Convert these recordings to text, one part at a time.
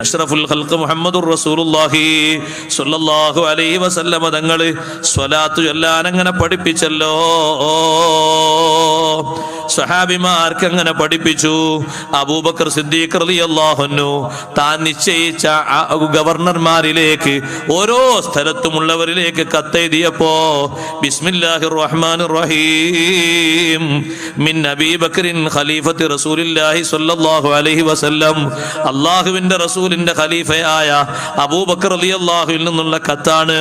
അഷ്റഫുൽ ഖൽഖ് മുഹമ്മദുർ റസൂലുള്ളാഹി സ്വല്ലല്ലാഹു അലൈഹി വസല്ലമ തങ്ങള് സ്വലാത്ത് ചൊല്ലാൻ അങ്ങനെ പഠിപ്പിച്ചല്ലോ. സ്വഹാബിമാർക്ക് അങ്ങനെ പഠിപ്പിച്ചു. അബൂബക്കർ സിദ്ദീഖ് റളിയല്ലാഹു അൻഹു താൻ നിശ്ചയിച്ച ഗവർണർമാരിലേക്ക്, ഓരോ സ്ഥലത്തുമുള്ളവരിലേക്ക് കത്തെഴുതിയപ്പോ ബിസ്മില്ലാഹിർ റഹ്മാനിർ റഹീം മിൻ അബീ ബക്രിൻ ഖലീഫത്തി റസൂലില്ലാഹി സ്വല്ലല്ലാഹു അലൈഹി വസല്ലം, അല്ലാഹുവിന്റെ റസൂലിന്റെ ഖലീഫയായ അബൂബക്കർ റളിയല്ലാഹുവിൽ നിന്നുള്ള കത്താണ്.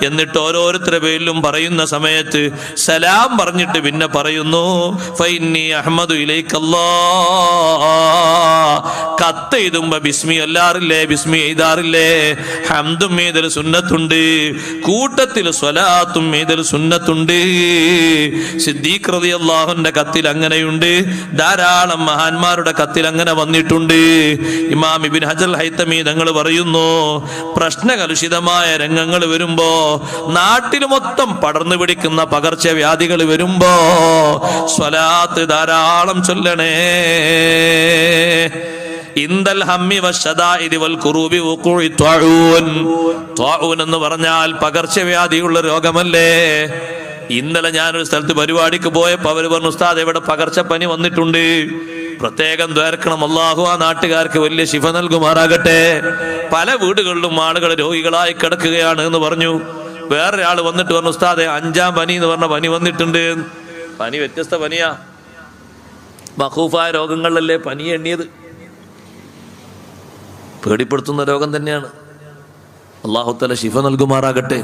എന്നിട്ട് ഓരോരുത്തരുടെ പേരിലും പറയുന്ന സമയത്ത് സലാം പറഞ്ഞിട്ട് പിന്നെ പറയുന്നു ഫഇന്നി അഹ്മദു ഇലൈക്കല്ലാഹ്. കത്ത് എഴുതുമ്പോ ബിസ്മി അല്ലാറില്ലേ, ബിസ്മി എഴുതാറില്ലേ? ഹംദും എഴുതൽ സുന്നത്തുണ്ട്, കൂട്ടത്തിൽ സ്വലാത്തും എഴുതൽ സുന്നത്തുണ്ട്. സിദ്ദീഖ് റളിയല്ലാഹുവിന്റെ കത്തിൽ അങ്ങനെയുണ്ട്, ധാരാളം മഹാന്മാരുടെ കത്തിൽ അങ്ങനെ വന്നിട്ടുണ്ട്. ഇമാം ഇബ്നു ഹജർ ഹൈതമി തങ്ങൾ പറയുന്നു, പ്രശ്നകലുഷിതമായ രംഗങ്ങൾ വരുമ്പോ, നാട്ടിൽ മൊത്തം പടർന്നു പിടിക്കുന്ന പകർച്ചവ്യാധികൾ വരുമ്പോ സ്വലാത്ത് ധാരാളം ചൊല്ലണേ. ഇന്ദൽ ഹമ്മി വശദാഇദി വൽ ഖുറൂബി വഖൂഇ ത്വാഊൻ. ത്വാഊൻ എന്ന് പറഞ്ഞാൽ പകർച്ചവ്യാധിയുള്ള രോഗമല്ലേ? ഇന്നലെ ഞാനൊരു സ്ഥലത്ത് പരിപാടിക്ക് പോയപ്പോ അവര് പറഞ്ഞു, ഉസ്താദ് ഇവിടെ പകർച്ചപ്പനി വന്നിട്ടുണ്ട്, പ്രത്യേകം ദ്വാരക്കണം, അല്ലാഹു ആ നാട്ടുകാർക്ക് വലിയ ശിഫ നൽകുമാറാകട്ടെ. പല വീടുകളിലും ആളുകൾ രോഗികളായി കിടക്കുകയാണ് എന്ന് പറഞ്ഞു. വേറൊരാൾ വന്നിട്ട് പറഞ്ഞു, ഉസ്താദെ 5ാം പനി എന്ന് പറഞ്ഞ പനി വന്നിട്ടുണ്ട്. പനി വ്യത്യസ്ത പനിയാ, മഖൂഫായ രോഗങ്ങളിലല്ലേ പനി എണ്ണിയത്. പേടിപ്പെടുത്തുന്ന രോഗം തന്നെയാണ്. അല്ലാഹു തആല ശിഫ നൽകുമാറാകട്ടെ.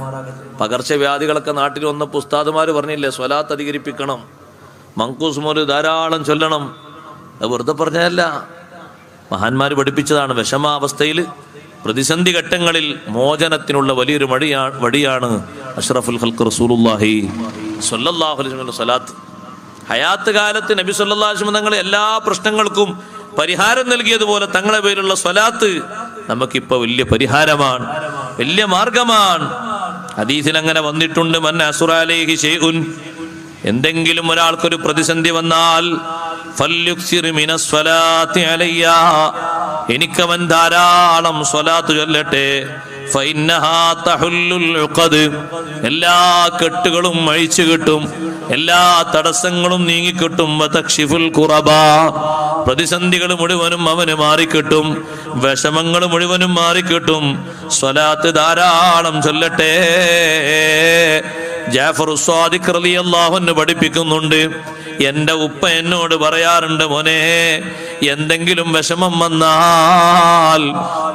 പകർച്ചവ്യാധികളൊക്കെ നാട്ടിൽ വന്നപ്പോൾ ഉസ്താദുമാർ പറഞ്ഞില്ലേ, സ്വലാത്ത് അധികരിപ്പിക്കണം, മങ്കൂസ് മോല് ധാരാളം ചൊല്ലണം. അത് വെറുതെ പറഞ്ഞതല്ല, മഹാന്മാർ പഠിപ്പിച്ചതാണ്. വിഷമാവസ്ഥയിൽ, പ്രതിസന്ധി ഘട്ടങ്ങളിൽ മോചനത്തിനുള്ള വലിയൊരു വഴിയാണ് അഷ്റഫുൽ ഖൽഖ് റസൂലുള്ളാഹി സ്വല്ലല്ലാഹു അലൈഹി വസല്ലം സ്വലാത്ത്. ഹയാത്ത് കാലത്ത് നബി സല്ലല്ലാഹു അലൈഹി വസല്ലം തങ്ങൾ എല്ലാ പ്രശ്നങ്ങൾക്കും പരിഹാരം നൽകിയതുപോലെ തങ്ങളെ പേരുള്ള സ്വലാത്ത് നമുക്കിപ്പോ വലിയ പരിഹാരമാണ്, വലിയ മാർഗമാണ്. ഹദീസിൽ അങ്ങനെ വന്നിട്ടുണ്ട്, മൻ അസുറ അലൈഹി ശൈഉൻ, എന്തെങ്കിലും ഒരാൾക്കൊരു പ്രതിസന്ധി വന്നാൽ ഫല്യുക്സിർ മിനസ് സ്വലാത്തി അലയ്യ, എനിക്കവൻ ധാരാളം സ്വലാത്ത് ചൊല്ലട്ടെ. ഫഇന്നഹാ തഹുല്ലുൽ ഉഖദ്, എല്ലാ കെട്ടുകളും അഴിച്ചു കിട്ടും, എല്ലാ തടസ്സങ്ങളും നീങ്ങിക്കിട്ടും. വതക്ഷിഫുൽ ഖുറബ, പ്രതിസന്ധികൾ മുഴുവനും അവന് മാറിക്കിട്ടും, വിഷമങ്ങൾ മുഴുവനും മാറിക്കിട്ടും. സ്വലാത്ത് ധാരാളം ചൊല്ലട്ടെ. ജാഫർ സ്വാദിഖ് റളിയല്ലാഹു അൻഹു പഠിപ്പിക്കുന്നുണ്ട്, എന്റെ ഉപ്പ എന്നോട് പറയാറുണ്ട്, മോനെ എന്തെങ്കിലും വിഷമം വന്നാൽ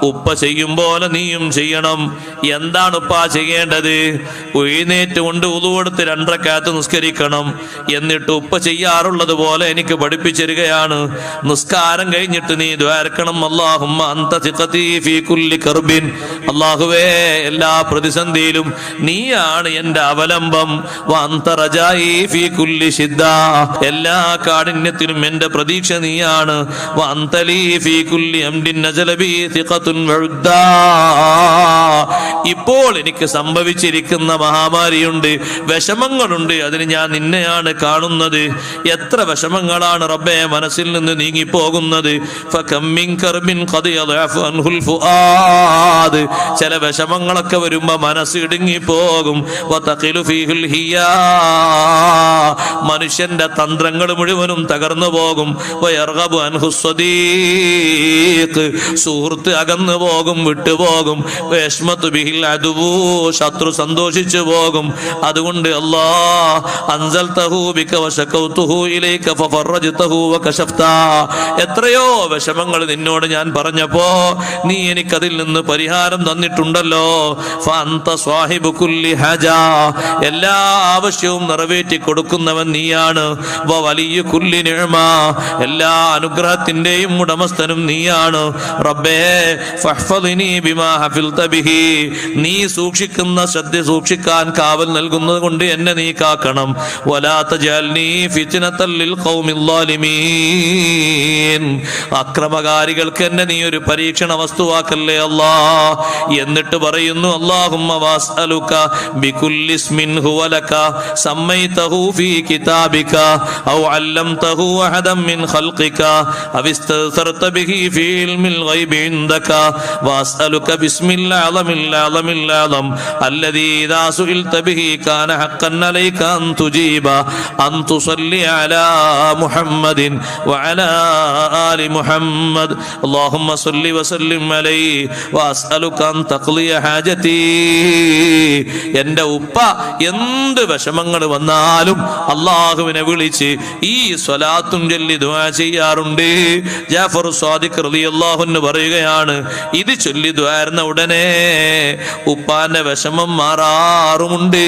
ഉപ്പ ചെയ്യും പോലെ നീയും ചെയ്യണം. എന്താണ് ഉപ്പ ചെയ്യേണ്ടത്? എഴുന്നേറ്റ് കൊണ്ട് ഉളു കൊടുത്ത് 2 റക്അത്ത് നിസ്കരിക്കണം. എന്നിട്ട് ഉപ്പ ചെയ്യാറുള്ളത് പോലെ എനിക്ക് പഠിപ്പിച്ചിരിക്കുകയാണ്, നിസ്കാരം കഴിഞ്ഞിട്ട് നീ ദ്വാരക്കണം, അല്ലാഹുമ്മ അന്ത സിഖതി ഫീ കുല്ലി കർബിൻ, അല്ലാഹുവേ എല്ലാ പ്രതിസന്ധിയിലും നീയാണ് എന്റെ അവലംബം. വ അന്ത റജായി ഫീ കുല്ലി ശിദ്ദ, എല്ലാ കാഠിന്യത്തിലും എന്റെ പ്രതീക്ഷ നീയാണ്. വ അന്ത ലീ ഫീ കുല്ലി അംദിൻ നസല ബി സിഖത്തുൻ വഉദ്ദാ, ഇപ്പോൾ എനിക്ക് സംഭവിച്ചിരിക്കുന്ന മഹാമാരിയുണ്ട്, വിഷമങ്ങളുണ്ട്, അതിന് ഞാൻ നിന്നെയാണ് കാണുന്നത്. എത്ര വിഷമങ്ങളാണ് റബ്ബേ മനസ്സിൽ നിന്ന് നീങ്ങിപ്പോകുന്നത്. ഫകം മിൻ കർബിൻ ഖദ് യദഅഫു അൻഹുൽ ഫുആദ്, ചില വിഷമങ്ങളൊക്കെ വരുമ്പോ മനസ്സ് ഇടുങ്ങിപ്പോകും. വതഖിലു ഫീഹിൽ ഹിയാ, മനുഷ്യന്റെ തന്ത്രങ്ങൾ മുഴുവനും തകർന്നു പോകും. വയർഗബു അൻഹു സ്വദീഖ്, സുഹൃത്ത് അകന്നു പോകും, വിട്ടുപോകും. വയശ്മതു ബിഹിൽ അദുവു, ശത്രു സന്തോഷിച്ചു പോകും. അതുകൊണ്ട് അല്ലാഹ് അൻസൽതഹു ബിക വശകൗതുഹു ഇലൈക ഫഫറജ്തഹു വകശഫ്ത, എത്രയോ വിഷമങ്ങൾ നിന്നോട് ഞാൻ പറഞ്ഞപ്പോ നീ എനിക്കതിൽ നിന്ന് പരിഹാരം തന്നിട്ടുണ്ടല്ലോ. ഫഅന്ത സ്വാഹിബു കുല്ലി ഹജ, എല്ലാ ആവശ്യവും നിറവേറ്റി കൊടുക്കുന്നവൻ നീയാണ്. വലിയ കുല്ലി നിഅമ, എല്ലാ അനുഗ്രഹത്തിന്റെയും ഉടമസ്ഥനും നീയാണ്. റബ്ബേ ഫഹ്ഫദ്നി ബിമാ ഹഫിൽത ബിഹി, നീ സൂക്ഷിക്കുന്ന ശ്രദ്ധ സൂക്ഷിക്കാൻ കാവൽ നൽകുന്നത് കൊണ്ട് എന്നെ നീ കാക്കണം. വലാ തജഅൽനി ഫിത്നതൽ ലിൽ ഖൗമിൽ ളാലിമീൻ, അക്രമകാരികൾക്ക് എന്നെ നീ ഒരു പരീക്ഷണ വസ്തുവാക്കല്ലേ അല്ലാഹ്. എന്നിട്ട് പറയുന്നു, അല്ലാഹുമ്മ വസ്അലുക ബികുല്ലി ഇസ്മിൻ هو لك سميته في كتابك أو علمته أحدا من خلقك أو استأثرت به في علم الغيب عندك وأسألك بسم الأعظم الأعظم الأعظم الذي إذا سئلت به كان حقا عليك أن تجيب أن تصلي على محمد وعلى آل محمد اللهم صل وسلم عليه وأسألك أن تقضي حاجتي. എൻ്റെ ഉപ്പ എന്ത് വിഷമങ്ങൾ വന്നാലും അള്ളാഹുവിനെ വിളിച്ച് ഈ സ്വലാത്തും ചൊല്ലി ദുആ ചെയ്യാറുണ്ട്. ജാഫർ സ്വാദിഖ് റളിയല്ലാഹു അൻഹു പറയുകയാണ്, ഇത് ചൊല്ലി ദുആർന്ന ഉടനെ ഉപ്പാന്റെ വിഷമം മാറാറുമുണ്ട്.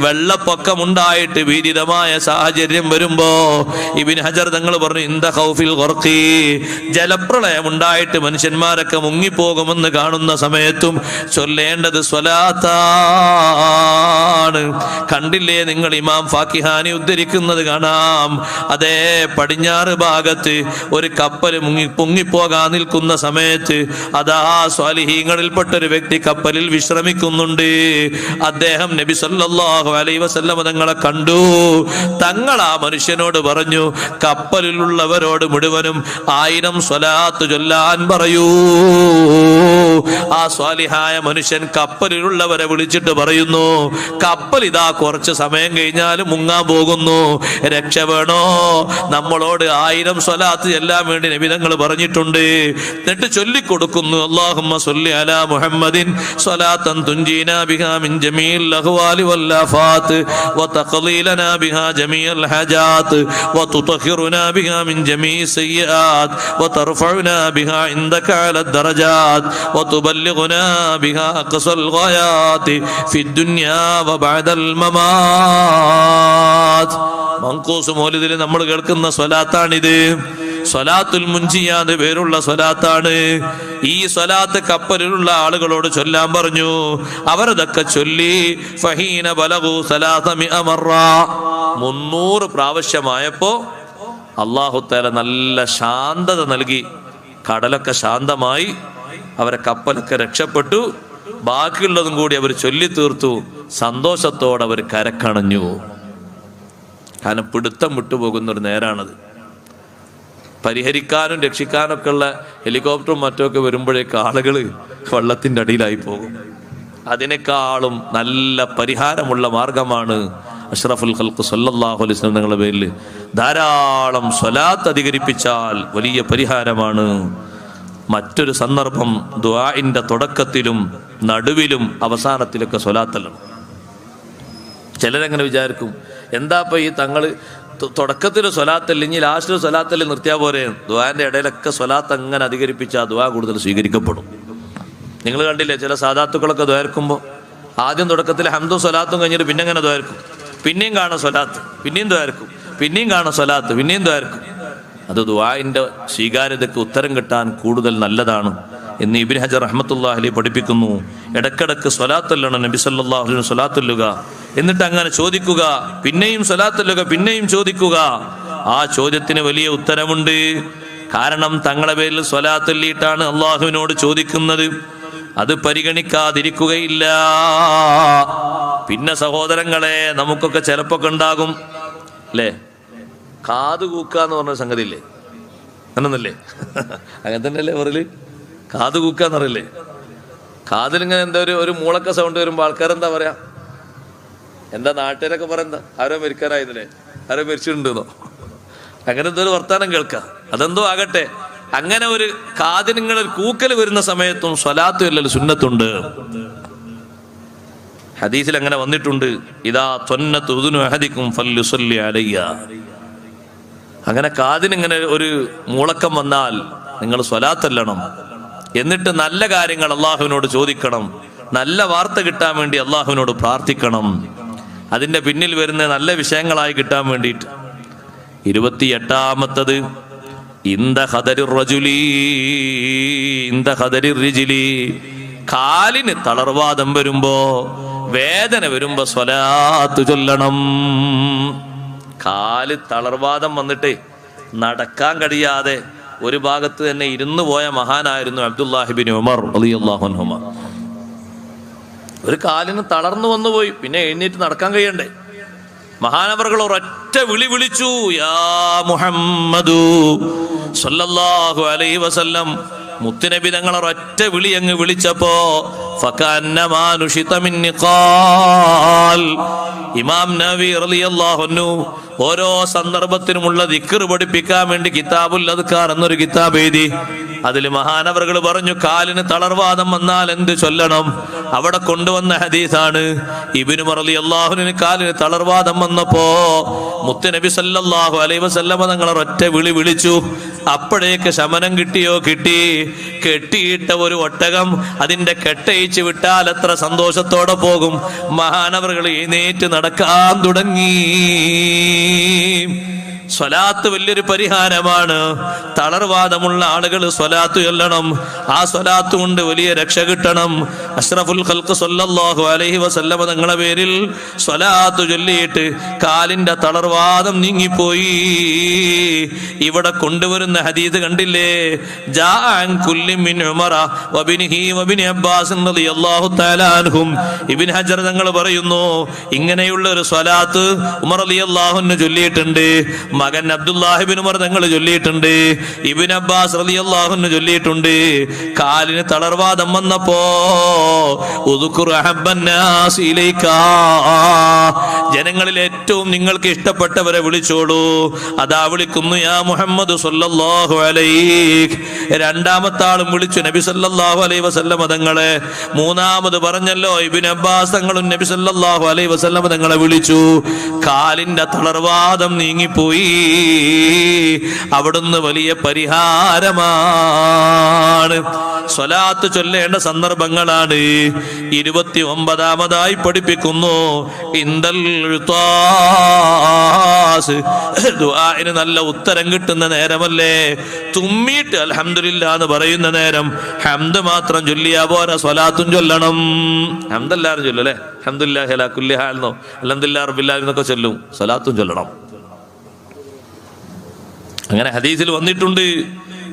വെള്ളപ്പൊക്കമുണ്ടായിട്ട് ഭീതിതമായ സാഹചര്യം വരുമ്പോ ഇബ്നു ഹജർ തങ്ങൾ പറഞ്ഞു, ഇന്ദ ഖൗഫിൽ ഖർഖി, ജലപ്രളയം ഉണ്ടായിട്ട് മനുഷ്യന്മാരൊക്കെ മുങ്ങിപ്പോകുമെന്ന് കാണുന്ന സമയത്തും ചൊല്ലേണ്ടത് സ്വലാത്താണ്. കണ്ടില്ലേ നിങ്ങൾ ഇമാം ഫാക്കിഹാനി ഉദ്ധരിക്കുന്നത് കാണാം. അതേ പടിഞ്ഞാറ് ഭാഗത്ത് ഒരു കപ്പൽ മുങ്ങിപ്പോകാൻ നിൽക്കുന്ന സമയത്ത് അതാ സ്വാലിഹീങ്ങളിൽപ്പെട്ടൊരു വ്യക്തി കപ്പലിൽ വിശ്രമിക്കുന്നുണ്ട്. അദ്ദേഹം നബി സല്ലല്ലാഹു അലൈഹി വസല്ലം തങ്ങളെ കണ്ടു. തങ്ങൾ ആ മനുഷ്യനോട് പറഞ്ഞു, കപ്പലിലുള്ളവരോട് മുഴുവനും 1000 സ്വലാത്ത് ചൊല്ലാൻ പറയൂ. ആ സ്വാലിഹായ മനുഷ്യൻ കപ്പലിലുള്ളവരെ വിളിച്ചിട്ട് പറയുന്നു, കപ്പൽ ഇതാ കുറച്ച് സമയം കഴിഞ്ഞാൽ മുങ്ങാൻ പോകുന്നു, രക്ഷ വേണോ? നമ്മളോട് 1000 സ്വലാത്ത് ചെല്ലാൻ വേണ്ടി നബി തങ്ങൾ പറഞ്ഞിട്ടുണ്ട്. എന്നിട്ട് ചൊല്ലിക്കൊടുക്കുന്നു, അല്ലാഹുമ്മ സ്വല്ലി അലാ മുഹമ്മദിൻ സ്വലാത്തൻ തുൻജീനാ ബിഹാ മിൻ ജമീൽ അഹ്വാലി വൽ ആഫാത്ത് വതഖ്ളീ ലനാ ബിഹാ ജമീഅൽ ഹജാത്ത് വതുതഹിറുനാ ബിഹാ മിൻ ജമീഇ സയ്യിആത്ത് വതർഫഉനാ ബിഹാ ഇൻദക അല ദറജാത്ത് വതുബല്ലിഗുനാ ബിഹാ അഖ്സൽ ഗായാതി ഫിദ്ദുനിയാ വബഅദൽ മമാത്. മൻഖൂസ് മൗലിദിൽ നമ്മൾ കേൾക്കുന്ന സ്വലാത്താണിത്. സ്വലാത്തുൽ മുൻജിയ എന്ന് പേരുള്ള സ്വലാത്താണ്. ഈ സ്വലാത്ത് കപ്പലിലുള്ള ആളുകളോട് ചൊല്ലാൻ പറഞ്ഞു. അവരതൊക്കെ ചൊല്ലി ഫഹീന ബലഗു 300 മറ, 300 പ്രാവശ്യമായപ്പോ അല്ലാഹു തആല നല്ല ശാന്തത നൽകി. കടലൊക്കെ ശാന്തമായി, അവരെ കപ്പലൊക്കെ രക്ഷപ്പെട്ടു. ബാക്കിയുള്ളതും കൂടി അവർ ചൊല്ലി തീർത്തു. സന്തോഷത്തോടെ അവർ കരക്കണഞ്ഞു. കാരണം പിടുത്തം വിട്ടുപോകുന്നൊരു നേരാണത്. പരിഹരിക്കാനും രക്ഷിക്കാനൊക്കെ ഉള്ള ഹെലികോപ്റ്ററും മറ്റുമൊക്കെ വരുമ്പോഴേക്ക് ആളുകൾ വെള്ളത്തിൻ്റെ അടിയിലായി പോകും. അതിനേക്കാളും നല്ല പരിഹാരമുള്ള മാർഗമാണ് അഷ്റഫുൽ ഖൽഖ് സല്ലല്ലാഹു അലൈഹി വസല്ലം തങ്ങളുടെ പേരിൽ ധാരാളം സ്വലാത്ത് അധികരിപ്പിച്ചാൽ വലിയ പരിഹാരമാണ്. മറ്റൊരു സന്ദർഭം ദുആഇന്റെ തുടക്കത്തിലും നടുവിലും അവസാനത്തിലൊക്കെ സ്വലാത്തല്ല. ചിലരെങ്ങനെ വിചാരിക്കും, എന്താ ഈ തങ്ങൾ തുടക്കത്തിൽ സ്വലാത്തല്ല, ഇനി ലാസ്റ്റിൽ സ്വലാത്തല്ല നിർത്തിയാൽ പോരെ? ദുആന്റെ ഇടയിലൊക്കെ സ്വലാത്ത് അങ്ങനെ അധികരിപ്പിച്ചാൽ ദുആ കൂടുതൽ സ്വീകരിക്കപ്പെടും. നിങ്ങൾ കണ്ടില്ലേ, ചില സാദാത്തുക്കളൊക്കെ ദ്വാരക്കുമ്പോൾ ആദ്യം തുടക്കത്തിൽ ഹംദും സ്വലാത്തും കഴിഞ്ഞിട്ട് പിന്നെ അങ്ങനെ ദ്വാരക്കും, പിന്നെയും കാണാം സ്വലാത്ത്, പിന്നെയും ദ്വാരക്കും, പിന്നെയും കാണാം സ്വലാത്ത്, പിന്നെയും ദ്വാരക്കും. അത് ദുആഇന്റെ സ്വീകാര്യതയ്ക്ക് ഉത്തരം കിട്ടാൻ കൂടുതൽ നല്ലതാണ് എന്ന് ഇബ്നു ഹജർ റഹ്മത്തുള്ളാഹി അലൈഹി പഠിപ്പിക്കുന്നു. ഇടക്കിടക്ക് സ്വലാത്തല്ലണം, നബി സല്ലല്ലാഹു അലൈഹി വസല്ലം സ്വലാത്തുല്ലുക, എന്നിട്ട് അങ്ങനെ ചോദിക്കുക, പിന്നെയും സ്വലാത്തുല്ലുക, പിന്നെയും ചോദിക്കുക. ആ ചോദ്യത്തിന് വലിയ ഉത്തരമുണ്ട്. കാരണം തങ്ങളുടെ പേരിൽ സ്വലാത്തുല്ലിയിട്ടാണ് അള്ളാഹുവിനോട് ചോദിക്കുന്നത്. അത് പരിഗണിക്കാതിരിക്കുകയില്ല. പിന്നെ സഹോദരങ്ങളെ, നമുക്കൊക്കെ ചിലപ്പൊക്കെ ഉണ്ടാകും അല്ലേ, കാത് കൂക്കാന്ന് പറഞ്ഞ സംഗതി ഇല്ലേ, അങ്ങനൊന്നല്ലേ? അങ്ങനെ തന്നെയല്ലേ പറയല്, കാത് കൂക്കാന്നറിയില്ലേ? കാതിലിങ്ങനെ എന്താ ഒരു മൂളക്ക സൗണ്ട് വരുമ്പോൾ ആൾക്കാരെന്താ പറയാ, എന്താ നാട്ടുകാരൊക്കെ പറയുന്നത്, ആരോ മരിക്കാനായിരുന്നില്ലേ, ആരോ മരിച്ചിട്ടുണ്ടെന്നോ, അങ്ങനെ എന്തോ ഒരു വർത്താനം കേൾക്കാം. അതെന്തോ ആകട്ടെ, അങ്ങനെ ഒരു കാതിനിങ്ങനെ ഒരു കൂക്കൽ വരുന്ന സമയത്തും സ്വലാത്തു അല്ലല്ലോ സുന്നത്തുണ്ട്. ഹദീസിൽ അങ്ങനെ വന്നിട്ടുണ്ട്, ഇദാ ത്വന്നതു ഉദുനു അഹദികും ഫല്യുസല്ലി അലയ്യ. അങ്ങനെ കാതിനിങ്ങനെ ഒരു മൂളക്കം വന്നാൽ നിങ്ങൾ സ്വലാത്തല്ലണം. എന്നിട്ട് നല്ല കാര്യങ്ങൾ അള്ളാഹുവിനോട് ചോദിക്കണം, നല്ല വാർത്ത കിട്ടാൻ വേണ്ടി അള്ളാഹുവിനോട് പ്രാർത്ഥിക്കണം. അതിന്റെ പിന്നിൽ വരുന്ന നല്ല വിഷയങ്ങളായി കിട്ടാൻ വേണ്ടിയിട്ട്. 28-ാമത്തത് കാലിന് തളർവാദം വരുമ്പോ, വേദന വരുമ്പോ സ്വലാത്ത് ചൊല്ലണം. കാല് തളർവാദം വന്നിട്ട് നടക്കാൻ കഴിയാതെ ഒരു ഭാഗത്ത് തന്നെ ഇരുന്നു പോയ മഹാനായിരുന്നു അബ്ദുല്ലാഹി ഇബ്നു ഉമർ റളിയല്ലാഹു അൻഹുമ. ഒരു കാലിന് തളർന്നു വന്നുപോയി, പിന്നെ എഴുന്നേറ്റ് നടക്കാൻ കഴിയണ്ടേ. മഹാനവറുകൾ ഒരൊറ്റ വിളി വിളിച്ചു, യാ മുഹമ്മദു സല്ലല്ലാഹു അലൈഹി വസല്ലം. മുത്തുനബി തങ്ങൾ ഒരൊറ്റ വിളി അങ്ങ് വിളിച്ചപ്പോ ഫകഅന്നമാ നുശിത മിൻ നിഖാൽ. ഇമാം നവവി റളിയല്ലാഹു അൻഹു ഓരോ സന്ദർഭത്തിനുമുള്ള ദിക്ർ പഠിപ്പിക്കാൻ വേണ്ടി കിതാബുൽ അദ്കാർ എന്നൊരു കിതാബ് എഴുതി. അതിൽ മഹാനവറുകൾ പറഞ്ഞു, കാലിന് തളർവാദം വന്നാൽ എന്ത് ചൊല്ലണം. അവിടെ കൊണ്ടുവന്ന ഹദീസാണ്. ഇബ്നു ഉമർ റളിയല്ലാഹുവിന് കാലിന് തളർവാദം വന്നപ്പോ മുത്തുനബി സല്ലല്ലാഹു അലൈഹി വസല്ലമ തങ്ങൾ ഒറ്റ വിളി വിളിച്ചു. അപ്പോഴേക്ക് ശമനം കിട്ടിയോ? കിട്ടി. കെട്ടിയിട്ട ഒരു ഒട്ടകം അതിന്റെ കെട്ടയിച്ച് വിട്ടാൽ എത്ര സന്തോഷത്തോടെ പോകും. മഹാനവറുകൾ എഴുന്നേറ്റ് നടക്കാൻ തുടങ്ങി. സ്വലാത്ത് വലിയൊരു പരിഹാരമാണ്. തളർവാദമുള്ള ആളുകൾ സ്വലാത്ത് ചൊല്ലണം. ആ സ്വലാത്ത് കൊണ്ട് വലിയ രക്ഷ കിട്ടണം. അഷ്റഫുൽ ഖൽഖ് സല്ലല്ലാഹു അലൈഹി വസല്ലമ തങ്ങളുടെ പേരിൽ സ്വലാത്ത് ചൊല്ലിയിട്ട് കാലിന്റെ തളർവാദം നീങ്ങിപ്പോയി. ഇവിടെ കൊണ്ടുവരുന്ന ഹദീസ് കണ്ടില്ലേ? ജാഅൻ കുല്ലി മിൻ ഉമറ വബിനിഹി വബിനി അബ്ബാസ് റളിയല്ലാഹു തആല അൻഹും. ഇബ്നു ഹജർ തങ്ങൾ പറയുന്നു, ഇങ്ങനെയുള്ള ഒരു സ്വലാത്ത് ഉമർ റളിയല്ലാഹു അൻഹു ചൊല്ലിയിട്ടുണ്ട്, മകൻ അബ്ദുല്ലാഹിബ്നു ഉമർ തങ്ങൾ ചൊല്ലിയിട്ടുണ്ട്, ഇബ്നു അബ്ബാസ് റളിയല്ലാഹു അൻഹു ചൊല്ലിയിട്ടുണ്ട്. കാലിന് തളർവാദം വന്നപ്പോ ഉദ്കുർ അഹബ്ബന്നാസ് ഇലൈക, ജനങ്ങളിൽ ഏറ്റവും നിങ്ങൾക്ക് ഇഷ്ടപ്പെട്ടവരെ വിളിച്ചോളൂ. അതാ വിളിക്കുന്നു, യാ മുഹമ്മദ് സല്ലല്ലാഹു അലൈഹി. രണ്ടാമത്തെ ആളും വിളിച്ചു, നബി സല്ലല്ലാഹു അലൈഹി വസല്ലമ തങ്ങളെ. മൂന്നാമത് പറഞ്ഞല്ലോ, ഇബ്നു അബ്ബാസ് തങ്ങളും നബി സല്ലല്ലാഹു അലൈഹി വസല്ലമ തങ്ങളെ വിളിച്ചു. കാലിന്റെ തളർവാദം നീങ്ങിപ്പോയി. അവിടുന്ന് വലിയ പരിഹാരമാണ്. സ്വലാത്ത് ചൊല്ലേണ്ട സന്ദർഭങ്ങളാണ്. 29ാമതായി പഠിപ്പിക്കുന്നു, ഇന്ദൽ ദുആഇന് നല്ല ഉത്തരം കിട്ടുന്ന നേരമല്ലേ? തുമ്മിയിട്ട് അൽഹംദുലില്ലാ എന്ന് പറയുന്ന നേരം ഹംദ് മാത്രം ചൊല്ലിയാ പോരാ, സ്വലാത്തും ചൊല്ലണം. ഹംദല്ലാരും ചൊല്ലും അല്ലേ? അൽഹംദുലില്ലാഹി അലാ കുല്ലി ഹാൽ എന്നോ അൽഹംദുലില്ലാഹി റബ്ബിൽ ആലമീൻ എന്നൊക്കെ ചൊല്ലും. സ്വലാത്തും ചൊല്ലണം. അങ്ങനെ ഹദീസിൽ വന്നിട്ടുണ്ട്,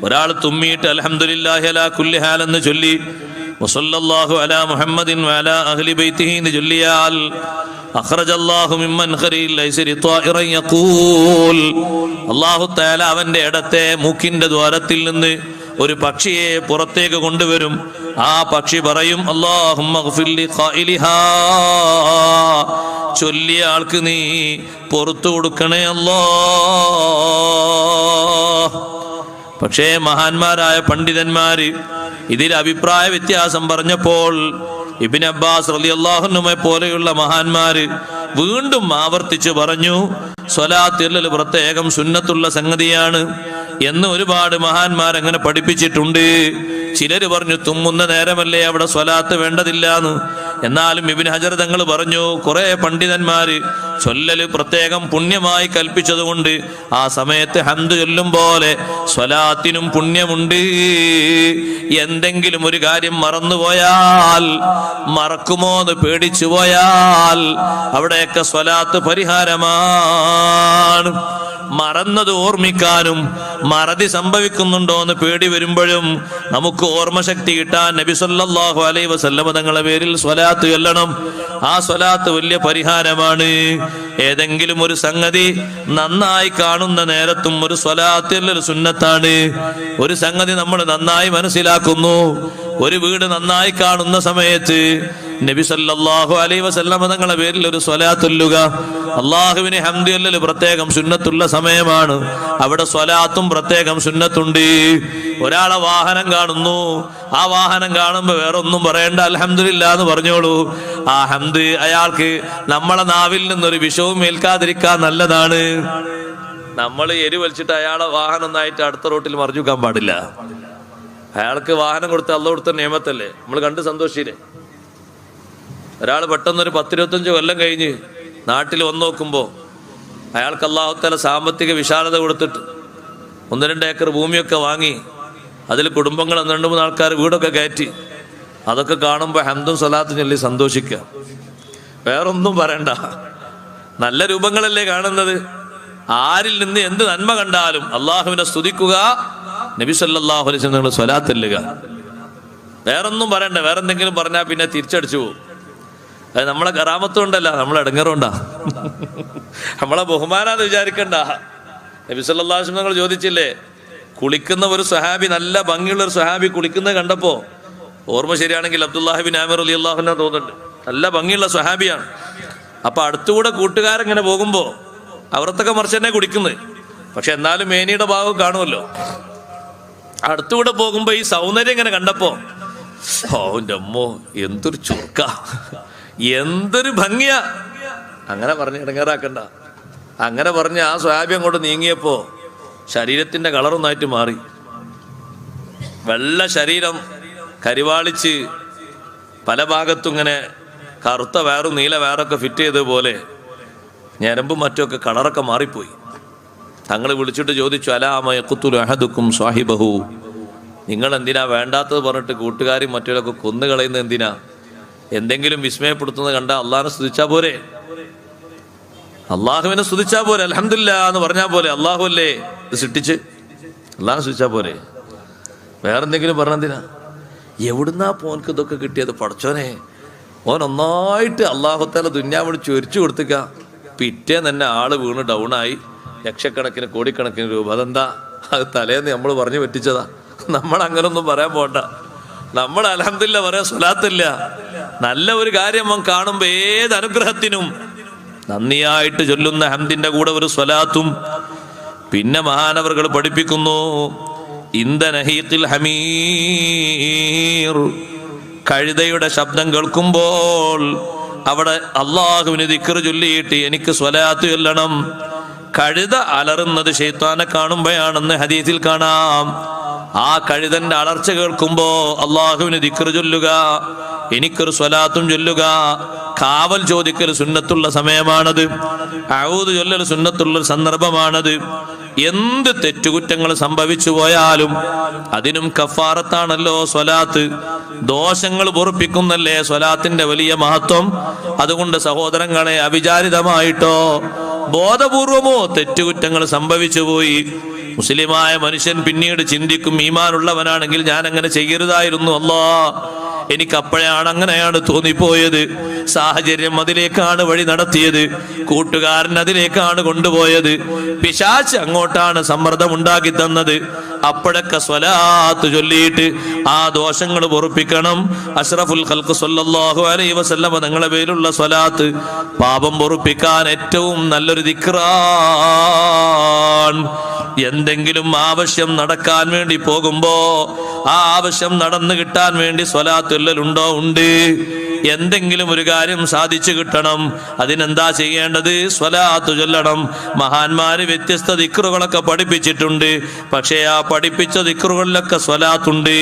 ഒരാൾ തുമ്മിയിട്ട് അൽഹംദുലില്ലാഹി അലാ കുല്ലി ഹാൽ എന്ന് ചൊല്ലി വസല്ലല്ലാഹു അലാ മുഹമ്മദിൻ വഅലാ അഹ്ലി ബൈതിഹി എന്ന് ചൊല്ലിയാൽ അഖ്റജല്ലാഹു മിമ്മൻ ഖരീൽ ലൈസരി ത്വാഇറൻ യഖൂൽ, അല്ലാഹു തആല അവന്റെ ഇടത്തെ മൂക്കിന്റെ ദ്വാരത്തിൽ നിന്ന് ഒരു പക്ഷിയെ പുറത്തേക്ക് കൊണ്ടുവരും. ആ പക്ഷി പറയും, അല്ലാഹുമ്മ ഗ്ഫിർ ലി ഖായിലിഹാ, ചൊല്ലിയ ആൾക്ക് നീ പുറത്തു കൊടുക്കണേ അല്ലാഹ്. പക്ഷേ മഹാന്മാരായ പണ്ഡിതന്മാര് ഇതിൽ അഭിപ്രായ വ്യത്യാസം പറഞ്ഞപ്പോൾ ഇബ്നു അബ്ബാസ് റളിയല്ലാഹു അൻഹുമെ പോലെയുള്ള മഹാന്മാര് വീണ്ടും ആവർത്തിച്ച് പറഞ്ഞു, സ്വലാത്ത് പ്രത്യേകം സുന്നത്തുള്ള സംഗതിയാണ് എന്ന് ഒരുപാട് മഹാന്മാർ അങ്ങനെ പഠിപ്പിച്ചിട്ടുണ്ട്. ചിലര് പറഞ്ഞു തുമ്മുന്ന നേരമല്ലേ അവിടെ സ്വലാത്ത് വേണ്ടതില്ലാന്ന്. എന്നാലും ഇബ്നു ഹജർ തങ്ങൾ പറഞ്ഞു, കുറെ പണ്ഡിതന്മാര് ചൊല്ലല് പ്രത്യേകം പുണ്യമായി കൽപ്പിച്ചതുകൊണ്ട് ആ സമയത്ത് ഹംദ് ചൊല്ലും പോലെ സ്വലാത്തിനും പുണ്യമുണ്ട്. എന്തെങ്കിലും ഒരു കാര്യം മറന്നുപോയാൽ, മറക്കുമോ എന്ന് പേടിച്ചു പോയാൽ അവിടെയൊക്കെ സ്വലാത്ത് പരിഹാരമാണ്. മറന്നത് ഓർമ്മിക്കാനും മറതി സംഭവിക്കുന്നുണ്ടോ എന്ന് പേടി വരുമ്പോഴും നമുക്ക് ഓർമ്മശക്തി കിട്ടാൻ നബി സല്ലല്ലാഹു അലൈഹി വസല്ലമ തങ്ങളുടെ പേരിൽ സ്വലാത്ത് ചൊല്ലണം. ആ സ്വലാത്ത് വലിയ പരിഹാരമാണ്. ഏതെങ്കിലും ഒരു സംഗതി നന്നായി കാണുന്ന നേരത്തും ഒരു സ്വലാത്ത് ഒരു സുന്നത്താണ്. ഒരു സംഗതി നമ്മൾ നന്നായി മനസ്സിലാക്കുന്നു, ഒരു വീട് നന്നായി കാണുന്ന സമയത്ത് നബി സല്ലല്ലാഹു അലൈഹി വസല്ലമ തങ്ങളുടെ പേരിൽ ഒരു സ്വലാത്ത് ചൊല്ലുക. അല്ലാഹുവിനെ ഹംദ് ചൊല്ലൽ പ്രത്യേകം സുന്നത്തുള്ള സമയമാണ്. അവിടെ സ്വലാത്തും പ്രത്യേകം സുന്നത്തുണ്ട്. ഒരാളെ വാഹനം കാണുന്നു, ആ വാഹനം കാണുമ്പോൾ വേറെ ഒന്നും പറയണ്ട, അൽഹംദുലില്ലാ എന്ന് പറഞ്ഞോളൂ. ആ ഹംദ് അയാൾക്ക് നമ്മളെ നാവിൽ നിന്നൊരു വിഷവും ഏൽക്കാതിരിക്കാൻ നല്ലതാണ്. നമ്മൾ എരി വലിച്ചിട്ട് അയാളെ വാഹനം ഒന്നായിട്ട് അടുത്ത റോട്ടിൽ മറിഞ്ഞു വെക്കാൻ പാടില്ല. അയാൾക്ക് വാഹനം കൊടുത്ത അള്ളാഹു കൊടുത്ത നിയമത്തല്ലേ, നമ്മൾ കണ്ട് സന്തോഷിച്ചില്ലേ? ഒരാൾ പെട്ടെന്നൊരു 10-25 കൊല്ലം കഴിഞ്ഞ് നാട്ടിൽ വന്ന് നോക്കുമ്പോൾ അയാൾക്ക് അല്ലാഹു തആല സാമ്പത്തിക വിശാലത കൊടുത്തിട്ട് 1-2 ഏക്കർ ഭൂമിയൊക്കെ വാങ്ങി അതിൽ കുടുംബങ്ങൾ 2-3 ആൾക്കാർ വീടൊക്കെ കയറ്റി, അതൊക്കെ കാണുമ്പോൾ ഹംദും സ്വലാത്തും ചൊല്ലി സന്തോഷിക്കുക. വേറൊന്നും പറയണ്ട. നല്ല രൂപങ്ങളല്ലേ കാണുന്നത്. ആരിൽ നിന്ന് എന്ത് നന്മ കണ്ടാലും അള്ളാഹുവിനെ സ്തുതിക്കുക, നബി സല്ലല്ലാഹു അലൈഹി വസല്ലം സ്വലാത്ത് ചൊല്ലുക. വേറൊന്നും പറയണ്ട. വേറെന്തെങ്കിലും പറഞ്ഞാൽ പിന്നെ തിരിച്ചടിച്ചു പോകും. അത് നമ്മളെ കറാമത്തും ഉണ്ടല്ല, നമ്മളെ ഇടങ്ങറുണ്ടാ, നമ്മളെ ബഹുമാനാന്ന് വിചാരിക്കണ്ട. നബി സല്ലല്ലാഹു അലൈഹി വസല്ലം നിങ്ങൾ ചോദിച്ചില്ലേ, കുളിക്കുന്ന ഒരു സ്വഹാബി, നല്ല ഭംഗിയുള്ള ഒരു സ്വഹാബി കുളിക്കുന്നത് കണ്ടപ്പോ, ഓർമ്മ ശരിയാണെങ്കിൽ അബ്ദുല്ലാഹി ബിൻ ആമിർ റളിയല്ലാഹു അൻഹു തോന്നുന്നുണ്ട്, നല്ല ഭംഗിയുള്ള സ്വഹാബിയാണ്. അപ്പൊ അടുത്തുകൂടെ കൂട്ടുകാരിങ്ങനെ പോകുമ്പോ അവരത്തൊക്കെ മറിച്ച് തന്നെ കുടിക്കുന്നത്, പക്ഷെ എന്നാലും മേനിയുടെ ഭാഗം കാണുമല്ലോ. അടുത്തുകൂടെ പോകുമ്പോ ഈ സൗന്ദര്യം ഇങ്ങനെ കണ്ടപ്പോ, ഓ എൻ്റെ അമ്മോ എന്തൊരു ചുർക്ക, എന്തൊരു ഭംഗിയാ, അങ്ങനെ പറഞ്ഞ് ഇടങ്ങേറാക്കണ്ട. അങ്ങനെ പറഞ്ഞ് ആ സ്വഹാബി അങ്ങോട്ട് നീങ്ങിയപ്പോ ശരീരത്തിന്റെ കളറൊന്നായിട്ട് മാറി. വെള്ള ശരീരം കരിവാളിച്ച് പല ഭാഗത്തും ഇങ്ങനെ കറുത്ത വയറും നീല വയറൊക്കെ ഫിറ്റ് ചെയ്തതുപോലെ ഞരമ്പും മറ്റൊക്കെ കളറൊക്കെ മാറിപ്പോയി. തങ്ങൾ വിളിച്ചിട്ട് ചോദിച്ചു, അലാമ യഖ്തുലു അഹദുക്കും സാഹിബഹു, നിങ്ങൾ എന്തിനാ വേണ്ടാത്തത് പറഞ്ഞിട്ട് കൂട്ടുകാരും മറ്റൊക്കെ കൊന്നുകളയുന്നത് എന്തിനാ? എന്തെങ്കിലും വിസ്മയപ്പെടുത്തുന്നത് കണ്ട അള്ളാഹിനെ സ്തുതിച്ചാ പോരെ, അള്ളാഹുവിനെ സ്തുതിച്ചാ പോരെ, അൽഹംദുലില്ലാ എന്ന് പറഞ്ഞാൽ പോലെ. അള്ളാഹു അല്ലേ ഇത് സൃഷ്ടിച്ച്, അള്ളാഹിനെ സ്തുതിച്ചാ പോരെ, വേറെന്തെങ്കിലും പറഞ്ഞെന്തിനാ? എവിടുന്നാ പോനക്ക് ഇതൊക്കെ കിട്ടിയത്? പടച്ചോനെ, ഓൻ ഒന്നായിട്ട് അള്ളാഹുത്താല ദുന്യാവിന് ചൊരിച്ചു കൊടുത്തുക. പിറ്റേന്ന് തന്നെ ആള് വീണ് ഡൗണായി, ലക്ഷക്കണക്കിന് കോടിക്കണക്കിന് രൂപ. അതെന്താ? അത് തലേന്ന് നമ്മൾ പറഞ്ഞു പറ്റിച്ചതാ. നമ്മൾ അങ്ങനൊന്നും പറയാൻ പോണ്ട. നമ്മൾ അൽഹംദുലില്ലാ പറയാൻ സ്വലാത്തില്ല. നല്ല ഒരു കാര്യം അവൻ കാണുമ്പോ ഏത് അനുഗ്രഹത്തിനും നന്ദിയായിട്ട് ചൊല്ലുന്ന ഹംദിന്റെ കൂടെ ഒരു സ്വലാത്തും. പിന്നെ മഹാനവറുകൾ പഠിപ്പിക്കുന്നു, ഇന്ധനഹീഖിൽ ഹമീർ, കഴുതയുടെ ശബ്ദം കേൾക്കുമ്പോൾ അവിടെ അള്ളാഹുവിന് ദിക്ർ ചൊല്ലിയിട്ട് എനിക്ക് സ്വലാത്ത് ചൊല്ലണം. കഴുത അലറുന്നത് ശൈത്താനെ കാണുമ്പോഴാണെന്ന് ഹദീസിൽ കാണാം. ആ കഴുതന്റെ അലർച്ച കേൾക്കുമ്പോ അള്ളാഹുവിന് ദിക്ർ ചൊല്ലുക, എനിക്കൊരു സ്വലാത്തും ചൊല്ലുക. കാവൽ ചോദിക്കൽ സുന്നത്തുള്ള സമയമാണത്, അഊദ് ചൊല്ലൽ സുന്നത്തുള്ള സന്ദർഭമാണത്. എന്ത് തെറ്റുകുറ്റങ്ങൾ സംഭവിച്ചു പോയാലും അതിനും കഫാറത്താണല്ലോ സ്വലാത്ത്. ദോഷങ്ങൾ പൊറുപ്പിക്കുന്നല്ലേ സ്വലാത്തിന്റെ വലിയ മഹത്വം. അതുകൊണ്ട് സഹോദരങ്ങളെ, അവിചാരിതമായിട്ടോ ബോധപൂർവമോ തെറ്റുകുറ്റങ്ങൾ സംഭവിച്ചു പോയി, മുസ്ലിമായ മനുഷ്യൻ പിന്നീട് ചിന്തിക്കും, ഈമാനുള്ളവനാണെങ്കിൽ ഞാൻ അങ്ങനെ ചെയ്യരുതായിരുന്നു, അല്ലാ എനിക്ക് അപ്പോഴാണ് അങ്ങനെയാണ് തോന്നിപ്പോയത്, സാഹചര്യം അതിലേക്കാണ് വഴി നടത്തിയത്, കൂട്ടുകാരൻ അതിലേക്കാണ് കൊണ്ടുപോയത്, പിശാച് അങ്ങോട്ടാണ് സമ്മർദ്ദം ഉണ്ടാക്കി തന്നത്. അപ്പോഴൊക്കെ സ്വലാത്ത് ചൊല്ലിയിട്ട് ആ ദോഷങ്ങൾ പൊറുപ്പിക്കണം. അഷ്റഫുൽ ഖൽഖ് സ്വല്ലല്ലാഹു അലൈഹി വസല്ലം തങ്ങളുടെ പേരിലുള്ള സ്വലാത്ത് പാപം പൊറുപ്പിക്കാൻ ഏറ്റവും നല്ലൊരു ദിക്റാണ്. എന്തെങ്കിലും ആവശ്യം നടക്കാൻ വേണ്ടി പോകുമ്പോ ആ ആവശ്യം നടന്നു കിട്ടാൻ വേണ്ടി സ്വലാത്ത് ചൊല്ലലുണ്ടോ? ഉണ്ട്. എന്തെങ്കിലും ഒരു കാര്യം സാധിച്ചു കിട്ടണം, അതിനെന്താ ചെയ്യേണ്ടത്? സ്വലാത്ത് ചൊല്ലണം. മഹാന്മാര് വ്യത്യസ്ത ദിക്റുകളൊക്കെ പഠിപ്പിച്ചിട്ടുണ്ട്, പക്ഷേ ആ പഠിപ്പിച്ച ദിക്റുകളിലൊക്കെ സ്വലാത്തുണ്ട്.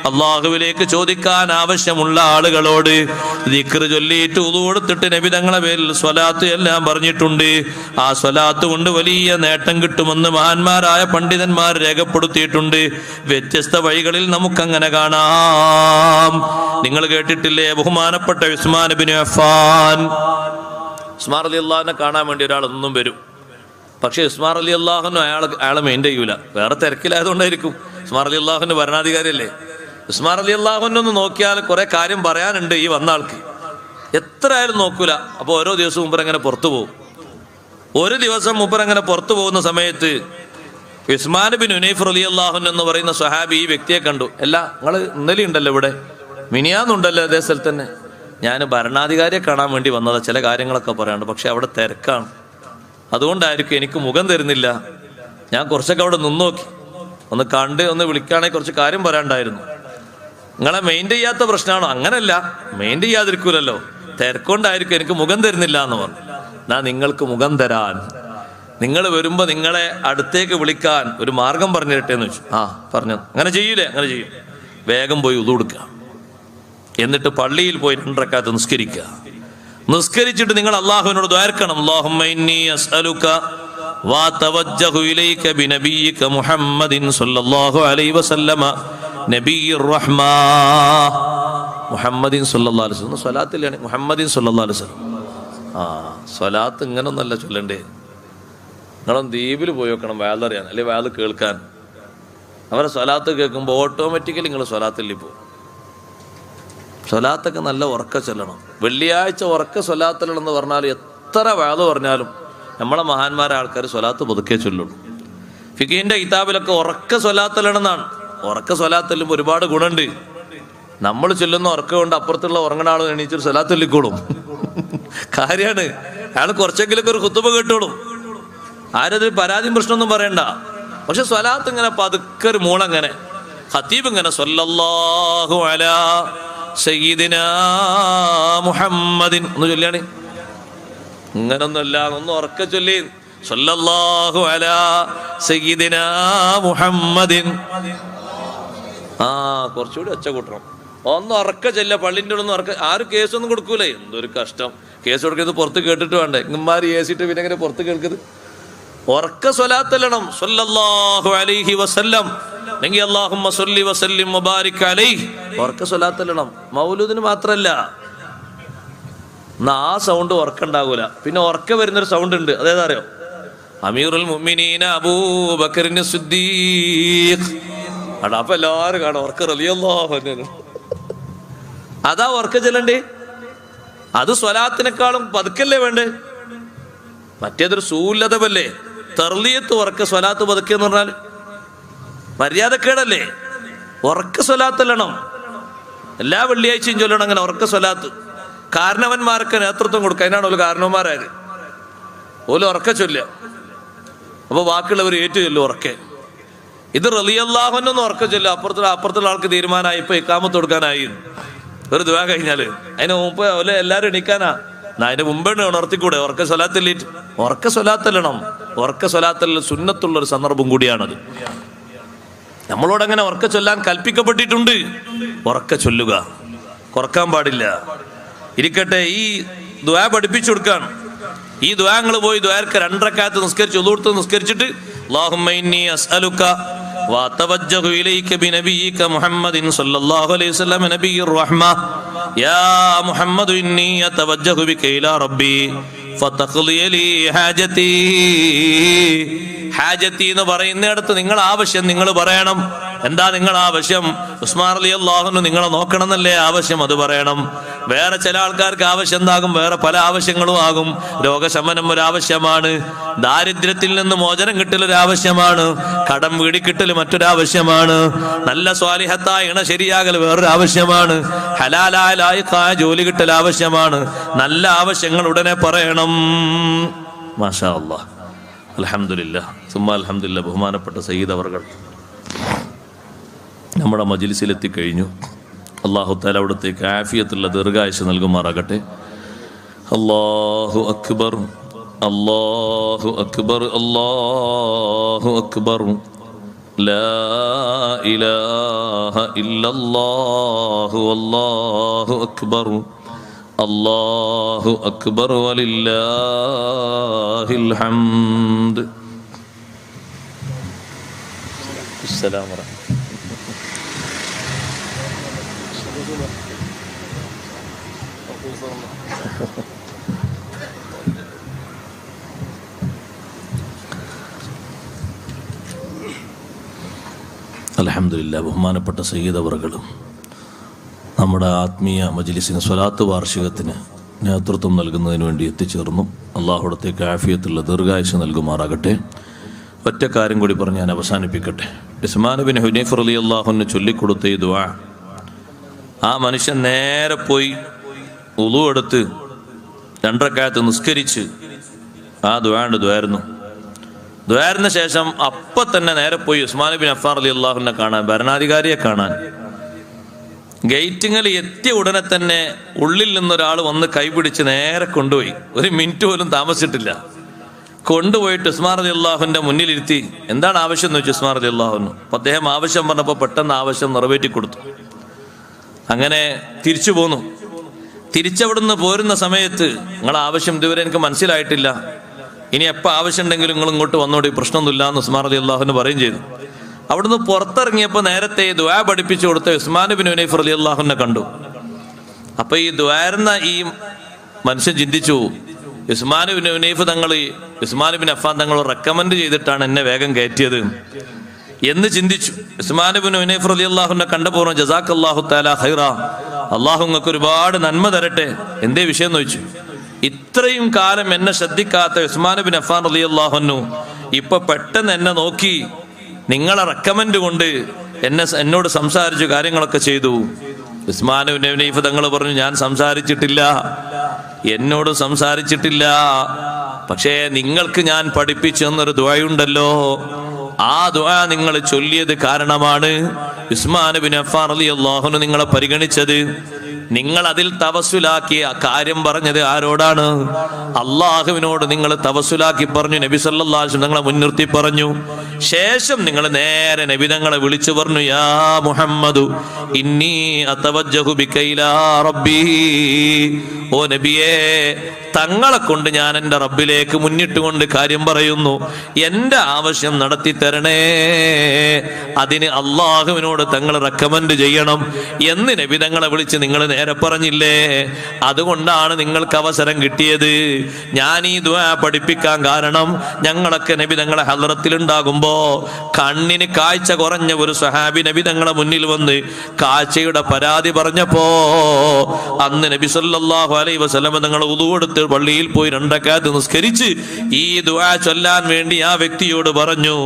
അള്ളാഹുവിലേക്ക് ചോദിക്കാൻ ആവശ്യമുള്ള ആളുകളോട് ദിക്ർ ചൊല്ലിയിട്ട് ഉളു കൊടുത്തിട്ട് നബി തങ്ങളെ പേരിൽ സ്വലാത്ത് എല്ലാം പറഞ്ഞിട്ടുണ്ട്. ആ സ്വലാത്ത് കൊണ്ട് വലിയ നേട്ടം കിട്ടുമെന്ന് മഹാന്മാരായ പണ്ഡിതന്മാർ രേഖപ്പെടുത്തിയിട്ടുണ്ട്. വ്യത്യസ്ത വഴികളിൽ നമുക്കങ്ങനെ കാണാം. നിങ്ങൾ കേട്ടിട്ടില്ലേ, ബഹുമാനപ്പെട്ട ഉസ്മാൻ ഇബ്നു അഫ്ഫാൻ, ഉസ്മാൻ റളിയല്ലാഹുവിനെ കാണാൻ വേണ്ടി ഒരാളൊന്നും വരും. പക്ഷെ ഉസ്മാൻ റളിയല്ലാഹുവിന് അയാളെ മെയിൻറ്റെയിൻ ചെയ്യൂല, വേറെ തിരക്കിലായതുകൊണ്ടായിരിക്കും. ഉസ്മാൻ റളിയല്ലാഹുവിന്റെ ഭരണാധികാരിയല്ലേ. ഉസ്മാൻ റളിയല്ലാഹുവിനൊന്ന് നോക്കിയാൽ കുറെ കാര്യം പറയാനുണ്ട് ഈ വന്ന ആൾക്ക്, എത്ര ആയാലും നോക്കൂല. അപ്പോൾ ഓരോ ദിവസവും മുമ്പ് അങ്ങനെ പുറത്തു പോകും. ഒരു ദിവസം മുമ്പ് അങ്ങനെ പുറത്തു പോകുന്ന സമയത്ത് ഉസ്മാൻ ബിൻ ഹുനൈഫ് റളിയല്ലാഹു അൻഹു എന്ന് പറയുന്ന സ്വഹാബി ഈ വ്യക്തിയെ കണ്ടു. അല്ല, നിങ്ങൾ ഇന്നലെ ഉണ്ടല്ലോ ഇവിടെ, മിനിയാന്നുണ്ടല്ലോ അതേ സ്ഥലത്ത് തന്നെ. ഞാൻ ഭരണാധികാരിയെ കാണാൻ വേണ്ടി വന്നതാ, ചില കാര്യങ്ങളൊക്കെ പറയാണ്ട്, പക്ഷെ അവിടെ തിരക്കാണ്, അതുകൊണ്ടായിരിക്കും എനിക്ക് മുഖം തരുന്നില്ല. ഞാൻ കുറച്ചൊക്കെ അവിടെ നിന്ന് നോക്കി, ഒന്ന് കണ്ട് ഒന്ന് വിളിക്കുകയാണെങ്കിൽ കുറച്ച് കാര്യം പറയാണ്ടായിരുന്നു. നിങ്ങളെ മെയിൻറ്റെയിൻ ചെയ്യാത്ത പ്രശ്നമാണോ? അങ്ങനല്ല, മെയിൻറ്റെയിൻ ചെയ്യാതിരിക്കൂലല്ലോ, തിരക്കൊണ്ടായിരിക്കും എനിക്ക് മുഖം തരുന്നില്ല എന്ന് പറഞ്ഞു. ഞാൻ നിങ്ങൾക്ക് മുഖം തരാൻ, നിങ്ങൾ വരുമ്പോ നിങ്ങളെ അടുത്തേക്ക് വിളിക്കാൻ ഒരു മാർഗം പറഞ്ഞു തരട്ടെ എന്ന് വെച്ചു. ആ പറഞ്ഞു. അങ്ങനെ ചെയ്യൂലേ? അങ്ങനെ ചെയ്യും. വേഗം പോയി ഉളു കൊടുക്കുക, എന്നിട്ട് പള്ളിയിൽ പോയി 2 റക്അത്ത് നിസ്കരിക്കുക. നിസ്കരിച്ചിട്ട് നിങ്ങൾ അള്ളാഹുവിനോട് ദ്വാരക്കണം, അല്ലാഹുമ്മ ഇന്നി അസ്അലുക വതവജ്ജഹു ഇലൈക ബിനബിയിക മുഹമ്മദിൻ സ്വല്ലല്ലാഹു അലൈഹി വസല്ലമ നബിയ്യിർ റഹ്മാ മുഹമ്മദിൻ സ്വല്ലല്ലാഹു അലൈഹി വസല്ലം. സ്വലാത്തിലാണ് മുഹമ്മദിൻ സ്വല്ലല്ലാഹു അലൈഹി വസല്ലം. ആ സ്വലാത്ത് ഇങ്ങനൊന്നല്ല ചൊല്ലണ്ടേ. നിങ്ങളൊന്ന് ദ്വീപിൽ പോയി വെക്കണം വയലറിയാൻ, അല്ലെങ്കിൽ വയൽ കേൾക്കാൻ. അവരെ സ്വലാത്ത് കേൾക്കുമ്പോൾ ഓട്ടോമാറ്റിക്കലി നിങ്ങൾ സ്വലാത്തിൽ പോകും. സ്വലാത്തൊക്കെ നല്ല ഉറക്ക ചൊല്ലണം. വെള്ളിയാഴ്ച ഉറക്ക സ്വലാത്തല്ലെന്ന് പറഞ്ഞാൽ എത്ര വാത് പറഞ്ഞാലും നമ്മളെ മഹാന്മാരെ ആൾക്കാർ സ്വലാത്ത് പുതുക്കേ ചൊല്ലുള്ളൂ. ഫിഖിന്റെ കിതാബിലൊക്കെ ഉറക്ക സ്വലാത്തല്ലെന്നാണ്. ഉറക്ക സ്വലാത്തെല്ലും ഒരുപാട് ഗുണമുണ്ട്. നമ്മൾ ചൊല്ലുന്ന ഉറക്കം കൊണ്ട് അപ്പുറത്തുള്ള ഉറങ്ങണ ആൾ എണീച്ചൊരു സ്വലാത്ത് ചൊല്ലിക്കോളും. കാര്യമാണ്. അയാൾ കുറച്ചെങ്കിലൊക്കെ ഒരു ഖുതുബ കേട്ടോളും. ആരതിൽ പരാതിയും പ്രശ്നമൊന്നും പറയണ്ട. പക്ഷെ സ്വലാത്ത് ഇങ്ങനെ പതുക്കെ ഒരു മൂളങ്ങനെ ഖതീബ് ഇങ്ങനെ സ്വല്ലല്ലാഹു അലാ സയ്യിദിനാ മുഹമ്മദിൻ ഒന്ന് ചൊല്ലിയാണ്. ഇങ്ങനൊന്നുമല്ല, ഒന്ന് ഉറക്കെ ചൊല്ലി സ്വല്ലല്ലാഹു അലാ സയ്യിദിനാ മുഹമ്മദിൻ. കുറച്ചുകൂടി ഒച്ച കൂട്ടണം. ഒന്ന് ഉറക്ക ചെല്ല. പള്ളിൻ്റെ ഉള്ളിൽ നിന്ന് ഉറക്ക. ആരും കേസൊന്നും കൊടുക്കൂലേ. എന്തൊരു കഷ്ടം. കേസ് കൊടുക്കുന്നത് പുറത്ത് കേട്ടിട്ട് വേണ്ടേ. ഇങ്ങന്മാര് ഏസിട്ട് പിന്നെ എങ്ങനെ പുറത്ത് കേൾക്കുന്നത്? ഉറക്ക സ്വലാത്തല്ലണം. സ്വല്ലല്ലാഹു അലൈഹി വസല്ലം അല്ലെങ്കിൽ അല്ലാഹുമ്മ സ്വല്ലി വസല്ലിം വബാരിക് അലൈഹി. ഉറക്ക സ്വലാത്തല്ലണം. മൗലൂദിന് മാത്രല്ല, ആ സൗണ്ട് ഉറക്കുണ്ടാകൂല. പിന്നെ ഉറക്ക വരുന്നൊരു സൗണ്ട് ഉണ്ട്. അതേതറിയോ? അമീറുൽ മുഅ്മിനീന അബൂബക്കറിൻ സിദ്ദീഖ്. അപ്പൊ എല്ലാവരും കാണും ഉറക്ക റളിയല്ലാഹു അൻഹു. അതാ ഉറക്ക ചെല്ലണ്ടേ. അത് സ്വലാത്തിനേക്കാളും പതുക്കല്ലേ വേണ്ടേ. മറ്റേതൊരു സൂല്ലതല്ലേ. തർലിയത്ത് ഉറക്ക സ്വലാത്ത് പതുക്കെന്ന് പറഞ്ഞാൽ മര്യാദക്കേടല്ലേ. ഉറക്ക സ്വലാത്തല്ലണം. എല്ലാ വെള്ളിയാഴ്ചയും ചൊല്ലണം അങ്ങനെ ഉറക്ക സ്വലാത്ത്. കാരണവന്മാർക്ക് നേതൃത്വം കൊടുക്കുക. അതിനാണ് ഒരു കാരണവന്മാരായത്. ഓല് ഉറക്ക ചൊല്ലുക. അപ്പൊ ബാക്കിയുള്ളവർ ഏറ്റു ചൊല്ലും ഉറക്കെ. ഇത് റളിയല്ലാഹു അൻഹു എന്ന് ഉറക്ക ചൊല്ലുക. അപ്പുറത്തുള്ള ആൾക്ക് തീരുമാനമായി. ഇപ്പൊ ഇഖാമത്ത് കൊടുക്കാനായി. ഒരു ദുആ കഴിഞ്ഞാല് അതിന് മുമ്പ് ഓലെ എല്ലാവരും എണീക്കാനാ. അതിന്റെ മുമ്പേ ഉണർത്തിക്കൂടെ. ഉറക്ക സ്വലാത്തല്ലേറ്റ്. ഉറക്ക സ്വലാത്തല്ലണം. ഉറക്ക സ്വലാത്തല്ല സുന്നത്തുള്ളൊരു സന്ദർഭം കൂടിയാണത്. നമ്മളോടങ്ങനെ ഉറക്ക ചൊല്ലാൻ കൽപ്പിക്കപ്പെട്ടിട്ടുണ്ട്. ഉറക്ക ചൊല്ലുക, കുറക്കാൻ പാടില്ല. ഇരിക്കട്ടെ, ഈ ദുആ പഠിപ്പിച്ചു കൊടുക്കാണ്. ഈ ദുആങ്ങൾ പോയി ദുആർക്ക് 2 റക്അത്ത് നിസ്കരിച്ച് ഉളൂർത്ത് നിസ്കരിച്ചിട്ട് അല്ലാഹുമ്മ ഇന്നി അസ്അലുക വഅതവജ്ജഹു ഇലൈക ബിനബിയിക മുഹമ്മദിൻ സ്വല്ലല്ലാഹു അലൈഹി വസല്ലം നബിയ്യിർ റഹ്മ യാ മുഹമ്മദ് ഇന്നി അതവജ്ജഹു ബിക ഇലാ റബ്ബി ഫതഖ്ലി ലി ഹാജതി. ഹാജത്തി എന്ന് പറയുന്നിടത്ത് നിങ്ങൾ ആവശ്യം നിങ്ങൾ പറയണം. എന്താ നിങ്ങൾ ആവശ്യം? ഉസ്മാൻ റളിയല്ലാഹു അൻഹു നിങ്ങളെ നോക്കണം എന്നല്ലേ ആവശ്യം, അത് പറയണം. വേറെ ചില ആൾക്കാർക്ക് ആവശ്യം എന്താകും? വേറെ പല ആവശ്യങ്ങളും ആകും. രോഗശമനം ഒരാവശ്യമാണ്. ദാരിദ്ര്യത്തിൽ നിന്ന് മോചനം കിട്ടൽ ഒരാവശ്യമാണ്. കടം വീടിക്കിട്ടൽ മറ്റൊരാവശ്യമാണ്. നല്ല സ്വാലിഹത്തായ ഇണ ശരിയാകൽ വേറൊരു ആവശ്യമാണ്. ഹലാലായ ലായിഖായ ജോലി കിട്ടൽ ആവശ്യമാണ്. നല്ല ആവശ്യങ്ങൾ ഉടനെ പറയണം. മാഷാ അല്ലാഹ്, അൽഹംദുലില്ലാഹ്, സുമ്മാ അൽഹംദുലില്ലാഹ്. ബഹുമാനപ്പെട്ട സയ്യിദ് അവർകൾ നമ്മുടെ മജ്ലിസിലെത്തി കഴിഞ്ഞു. അല്ലാഹു തആല അവിടത്തേക്ക് ആഫിയത്തുള്ള ദീർഘായുസ്സ് നൽകുമാറാകട്ടെ. അല്ലാഹു അക്ബർ, അല്ലാഹു അക്ബർ, അല്ലാഹു അക്ബർ. ലാ ഇലാഹ ഇല്ലല്ലാഹു അല്ലാഹു അക്ബർ, അല്ലാഹു അക്ബർ വലില്ലാഹിൽ ഹംദ്. അസ്സലാമു അലൈക്കും. അൽഹംദുലില്ലാഹ്. ബഹുമാനപ്പെട്ട സയ്യിദ് അവറുകളും നമ്മുടെ ആത്മീയ മജ്ലിസിന് സ്വലാത്ത് വാർഷികത്തിന് നേതൃത്വം നൽകുന്നതിന് വേണ്ടി എത്തിച്ചേർന്നു. അള്ളാഹുടത്തേക്ക് ആഫിയത്തുള്ള ദീർഘായുസ്സ് നൽകുമാറാകട്ടെ. ഒറ്റ കാര്യം കൂടി പറഞ്ഞ് ഞാൻ അവസാനിപ്പിക്കട്ടെ. ഉസ്മാൻ ബിൻ ഹുനൈഫ് റളിയല്ലാഹു അൻഹു ചൊല്ലിക്കൊടുത്ത ഈ ദുആ, ആ മനുഷ്യൻ നേരെ പോയി വുളു എടുത്ത് 2 റക്അത്ത് നിസ്കരിച്ച് ആ ദുആയിരുന്നു. ദുആറിന് ശേഷം അപ്പം തന്നെ നേരെ പോയി ഉസ്മാൻ ബിൻ അഫ്ഫാൻ റളിയല്ലാഹു അൻഹു കാണാൻ, ഭരണാധികാരിയെ കാണാൻ. ഗേറ്റിങ്ങിൽ എത്തിയ ഉടനെ തന്നെ ഉള്ളിൽ നിന്നൊരാൾ വന്ന് കൈപിടിച്ച് നേരെ കൊണ്ടുപോയി. 1 മിനിറ്റ് പോലും താമസിച്ചിട്ടില്ല. കൊണ്ടുപോയിട്ട് ഉസ്മാൻ റളിയല്ലാഹുവിന്റെ മുന്നിലിരുത്തി. എന്താണ് ആവശ്യം എന്ന് വെച്ചു ഉസ്മാൻ റളിയല്ലാഹു. അപ്പം അദ്ദേഹം ആവശ്യം പറഞ്ഞപ്പോൾ പെട്ടെന്ന് ആവശ്യം നിറവേറ്റി കൊടുത്തു. അങ്ങനെ തിരിച്ചു പോന്നു. തിരിച്ചവിടുന്ന് പോരുന്ന സമയത്ത് നിങ്ങളെ ആവശ്യം ഇതുവരെ എനിക്ക് മനസ്സിലായിട്ടില്ല, ഇനി എപ്പോൾ ആവശ്യമുണ്ടെങ്കിലും നിങ്ങൾ ഇങ്ങോട്ട് വന്നോടി, പ്രശ്നമൊന്നുമില്ല എന്ന് ഉസ്മാൻ റളിയല്ലാഹു പറയുകയും ചെയ്തു. അവിടുന്ന് പുറത്തിറങ്ങിയപ്പോൾ നേരത്തെ ദുആ പഠിപ്പിച്ചു കൊടുത്ത ഉസ്മാൻ ബിൻ ഹുനൈഫ് റളിയല്ലാഹുവിനെ കണ്ടു. അപ്പൊ ഈ ദുആർന്ന ഈ മനുഷ്യൻ ചിന്തിച്ചു, ഉസ്മാൻ ബിൻ ഹുനൈഫ് തങ്ങൾ, ഉസ്മാൻ ബിൻ അഫ്ഫാൻ തങ്ങൾ റെക്കമെൻഡ് ചെയ്തിട്ടാണ് എന്നെ വേഗം കയറ്റിയത് എന്ന് ചിന്തിച്ചു. ഉസ്മാൻ ബിൻ ഹുനൈഫ് റളിയല്ലാഹുവിനെ കണ്ടപ്പോൾ ജസാക്കല്ലാഹു തആല ഖൈറ, അള്ളാഹു നിങ്ങൾക്ക് ഒരുപാട് നന്മ തരട്ടെ. എന്തേ വിഷയം എന്ന് ചോദിച്ചു. ഇത്രയും കാലം എന്നെ ശ്രദ്ധിക്കാത്ത ഉസ്മാൻ ബിൻ അഫ്ഫാൻ റളിയല്ലാഹു അൻഹു ഇപ്പൊ പെട്ടെന്ന് എന്നെ നോക്കി നിങ്ങളെ റെക്കമെൻഡ് കൊണ്ട് എന്നോട് സംസാരിച്ചു, കാര്യങ്ങളൊക്കെ ചെയ്തു. ഉസ്മാൻ ബിൻ ഹനീഫ തങ്ങൾ പറഞ്ഞു, ഞാൻ സംസാരിച്ചിട്ടില്ല, എന്നോട് സംസാരിച്ചിട്ടില്ല. പക്ഷേ നിങ്ങൾക്ക് ഞാൻ പഠിപ്പിച്ചു തന്നൊരു ദുആയുണ്ടല്ലോ, ആ ദുആ നിങ്ങൾ ചൊല്ലിയത് കാരണമാണ് ഉസ്മാൻ ബിൻ അഫ്ഫാൻ റളിയല്ലാഹു അൻഹു നിങ്ങളെ പരിഗണിച്ചത്. നിങ്ങൾ അതിൽ തവസ്സുലാക്കിയ കാര്യം പറഞ്ഞത് ആരോടാണ്? അള്ളാഹുവിനോട് നിങ്ങൾ തവസ്സുലാക്കി പറഞ്ഞു. നബി സല്ലല്ലാഹു അലൈഹി വസല്ലം നിങ്ങളെ മുൻനിർത്തി പറഞ്ഞു. ശേഷം നിങ്ങൾ നേരെ നബി തങ്ങളെ വിളിച്ചു പറഞ്ഞു, യാ മുഹമ്മദു ഇന്നി അതവജ്ജഹു ബിക ഇലാ റബ്ബി. ഓ നബിയേ, തങ്ങളെ കൊണ്ട് ഞാൻ എൻ്റെ റബ്ബിലേക്ക് മുന്നിട്ടുകൊണ്ട് കാര്യം പറയുന്നു, എൻ്റെ ആവശ്യം നടത്തി തരണേ, അതിന് അള്ളാഹുവിനോട് തങ്ങൾ റെക്കമെൻഡ് ചെയ്യണം എന്ന് നബി തങ്ങളെ വിളിച്ച് നിങ്ങൾ നേരെ പറഞ്ഞില്ലേ? അതുകൊണ്ടാണ് നിങ്ങൾക്ക് അവസരം കിട്ടിയത്. ഞാൻ ഈ ദുആ പഠിപ്പിക്കാൻ കാരണം, ഞങ്ങളൊക്കെ നബി തങ്ങളെ ഹദ്റത്തിലുണ്ടാകുമ്പോ കണ്ണിന് കാഴ്ച കുറഞ്ഞ ഒരു സ്വഹാബി നബി തങ്ങളെ മുന്നിൽ വന്ന് കാഴ്ചയുടെ പരാതി പറഞ്ഞപ്പോ അന്ന് നബി സല്ലല്ലാഹു അലൈഹി വസല്ലം തങ്ങൾ വുളു എടുത്ത് പള്ളിയിൽ പോയി 2 റക്അത്ത് നിസ്കരിച്ച് ഈ ദുആ ചൊല്ലാൻ വേണ്ടി ആ വ്യക്തിയോട് പറഞ്ഞു.